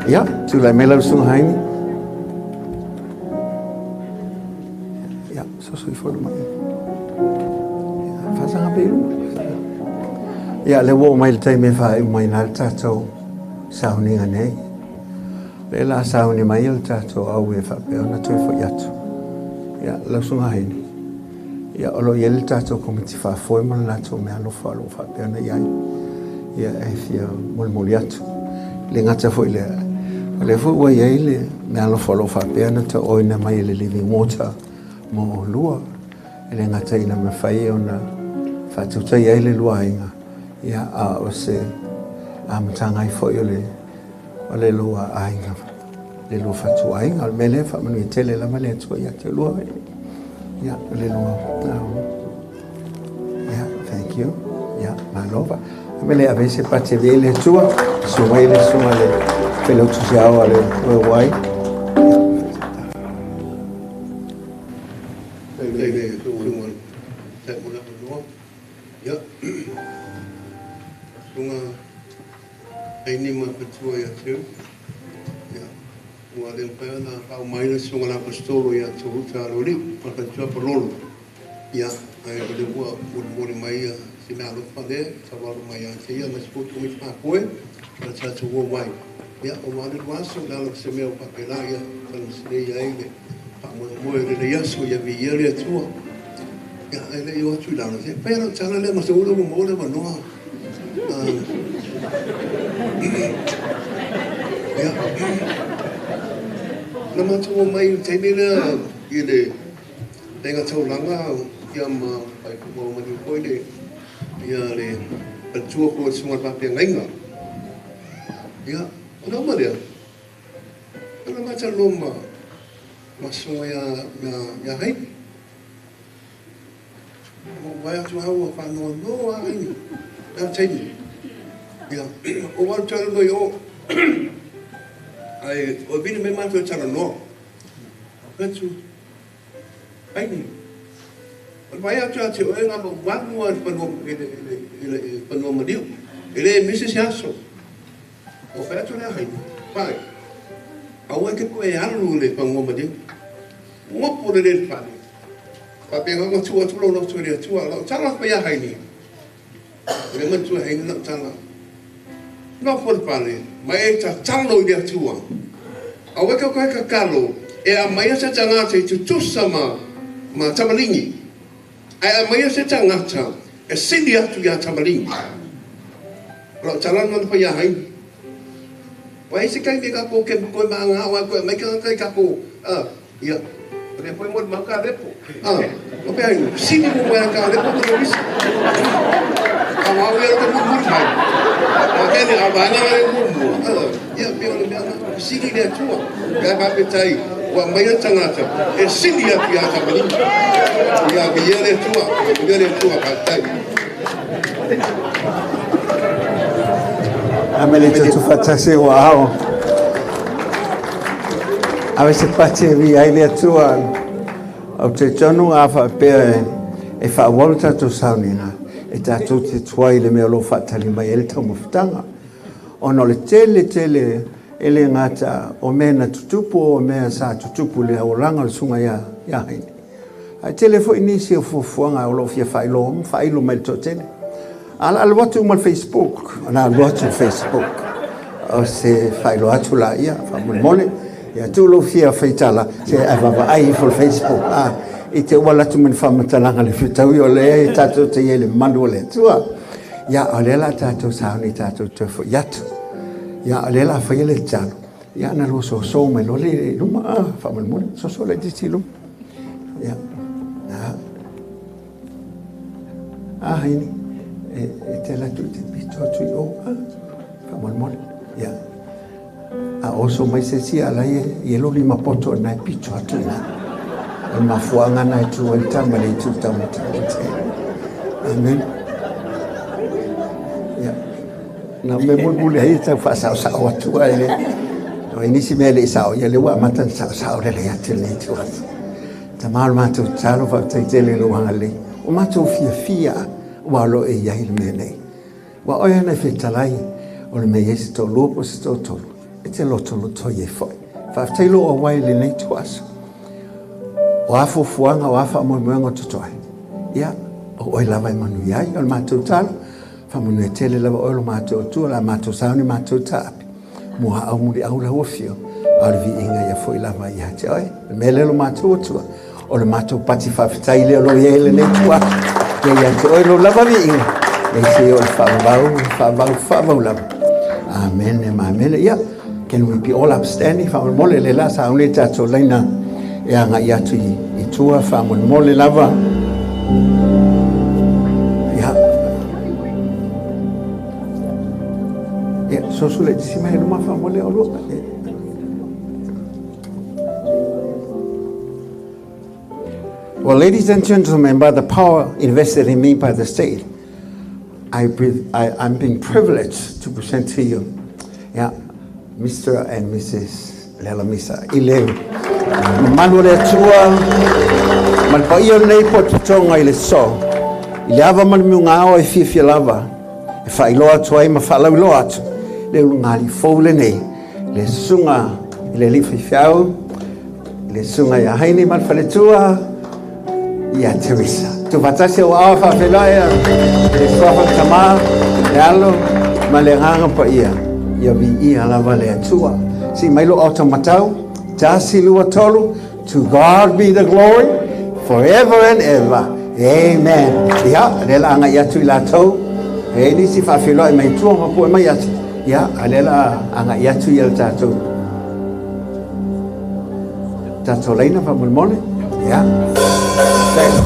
Speaker 3: Ja, tu lai me lau sunga haini. Ja, so sui wholu mai. Whasanga pēru. Ja, le wo mai le tai me whae mai nā le tātou sauninga nei. Le la sauni mai le tātou au e whapea na tui whai atu. Ja, lau sunga haini. Ja, olo i le tātou komiti whafoi mo le nātou mea lofa alo whapea na iai. Ja, e fia moli atu. Le ngata fwoi le le fu wa ye le na lo folo fa pe na to oina mai le living water mo lua le ngata ina me fai ona fa tu ta ye le lua inga ya a o se a mtanga i fo le lua ainga le lua fa tu ainga me le fa manu tele la male tu ya te lua ya le lua ya thank you ya ma lova me le avese pate vele tua su mai le su male Pelo tu siau ale G-VAI.
Speaker 8: Ya. Sunga ini mah ketua ya tu. Ya. Muadil kaya na kau main sunga la Pastoral ya tu caroli maka ketua perlu. Ya. Ayah boleh buat boleh mai si na lu pada sabar mai saya masih putu mis pakoi pada tu G-VAI. Ya, orang ada masuk dalam semua pakai lagi dalam sedia ini. Pak Muhammad ada yasu yang biar dia tua. Ya, ada yang tu dalam. Pero cara dia masuk udah mau dia mana? Ya, nama tu mai cini lah. Ini dengan tahu langgar yang baik Muhammad itu ini. Ya, le berjuang kuat semua pakai lengan. Ya. Kenapa dia? Kalau macam lomba masuk ya hai. Mau bayar tu hawa panon doa ini. Dah cini. Ya, orang cara tu yo. Ai, orang memang tu cara no. Betul. Ini. Bayar tu aja orang apa bangun penom dia. Ele mesti siasat. O fai tu hai pai awak ke ko e alu le pangoma dia mo por le pai pa pe ngo tu lo tu dia tu lo chala pa ya hai ni le man tu hai no chala no por pale mai cha chalo dia tu awak ke ko ka kalo e a mai sa changa te tu sama ma chamalingi ai a mai sa changa cha e sindia tu ya chamalingi lo chala no pa ya hai Wai sekai dia kapo ke koi manga wa koi mai ka kai kapo ya dia foi mod maka depo o pe ai sini mo wa ka depo to bis awa we ko mo mai o ke ni abana le mo ya pe o le sini dia tua ka ba pe tai wa mai tanga ta e sini ya pia ta bali ya bi le tua ka tai
Speaker 3: Amele tu fatase wow. A veces pace vi ai le tua. O te tonu a fa pe e fa volta tu saunina. E ta tu te tuai le me lo fatali mai el tamu ftanga. Ono le tele ele ngata o mena tutupu o mea sa tutupu le auranga le sunga ya haini. A telefo inisi o fufuanga o lo fia failo mai to tele. Al watu mal Facebook, na watu Facebook. O se failo atu la ia, fa mole. Ya tu lo fia feitala, se ava ai fo Facebook. I te wala tu men fa matalanga le fitau yo le tatu te ele mando le tua. Ya alela tatu sauni tatu te fo yatu. Ya alela fa ele talo. Ya na lo so me lo le luma fa mole so le disilu. Ya. Haini. E te la tu te pito tu o fa mol ya a oso mai se si ala ye lo lima poto na pito tu na ma fuanga na tu el tamale tu tamata amen ya na me mol bule ai ta fa sa tu ai o inisi mele sa ya le wa matan sa le ya te le tu ta mal ma tu talo fa te le lo hale o ma tu fia wa lo e ia il mene wa o ena fe talai o le mei esi tō lupo se tō tolu. E te loto loto ye foi. Whafteilo o wai le nei tuasu. O afo fuanga o afa mo moenga tutoai. Ia, o oi lava i manu iai, o le mātou talo. Whamunu e tele lava o lo mātou tua, la mātou sauni mātou tāpi. Mua au muri au la uafio. Au vi inga ia foi lava i hati oi. Le mele lo mātou tua. O le mātou pati whawhitai leo lo iei le nei tuasu. Ia ia te oi lo lava vi inga. Nei se o le whavau lava. Amen, amen. Ia, can we be all upstanding? Whamunu mole le la sa aune tato leina. E anga i atu i tua, whamunu mole lava. Ia. Ia, so sule tisi mai luma whamole o lua. Well, ladies and gentlemen, by the power invested in me by the state, I'm being privileged to present to you, Mr. and Mrs. Lealamisa. Ileu. Manu le tua, man pa ia nei po tutonga i le so. I le awa man miunga awa e fia lava. E whailoa tua i ma whalau loa atu. Le ngāli fau le nei. Le sunga i le liwhi fiau. Le sunga i a Hynie man whale tua. Ia Theresa. Tu watasi o awa whawhelaya. Le swafa kama. Le alo. Ma le nganga pa ia. Ia vi ia lava le atua. Si mailo auto matau. Tasilu atolu. To God be the glory. Forever and ever. Amen. Ia. Lela anga ia tu ila tau. E nisi whawhelaya mai tua mapu e mai atu. Ia. Lela anga ia tu ila tātou. Tātou leina whamulmone. Ia.
Speaker 1: Oh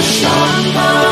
Speaker 1: Shama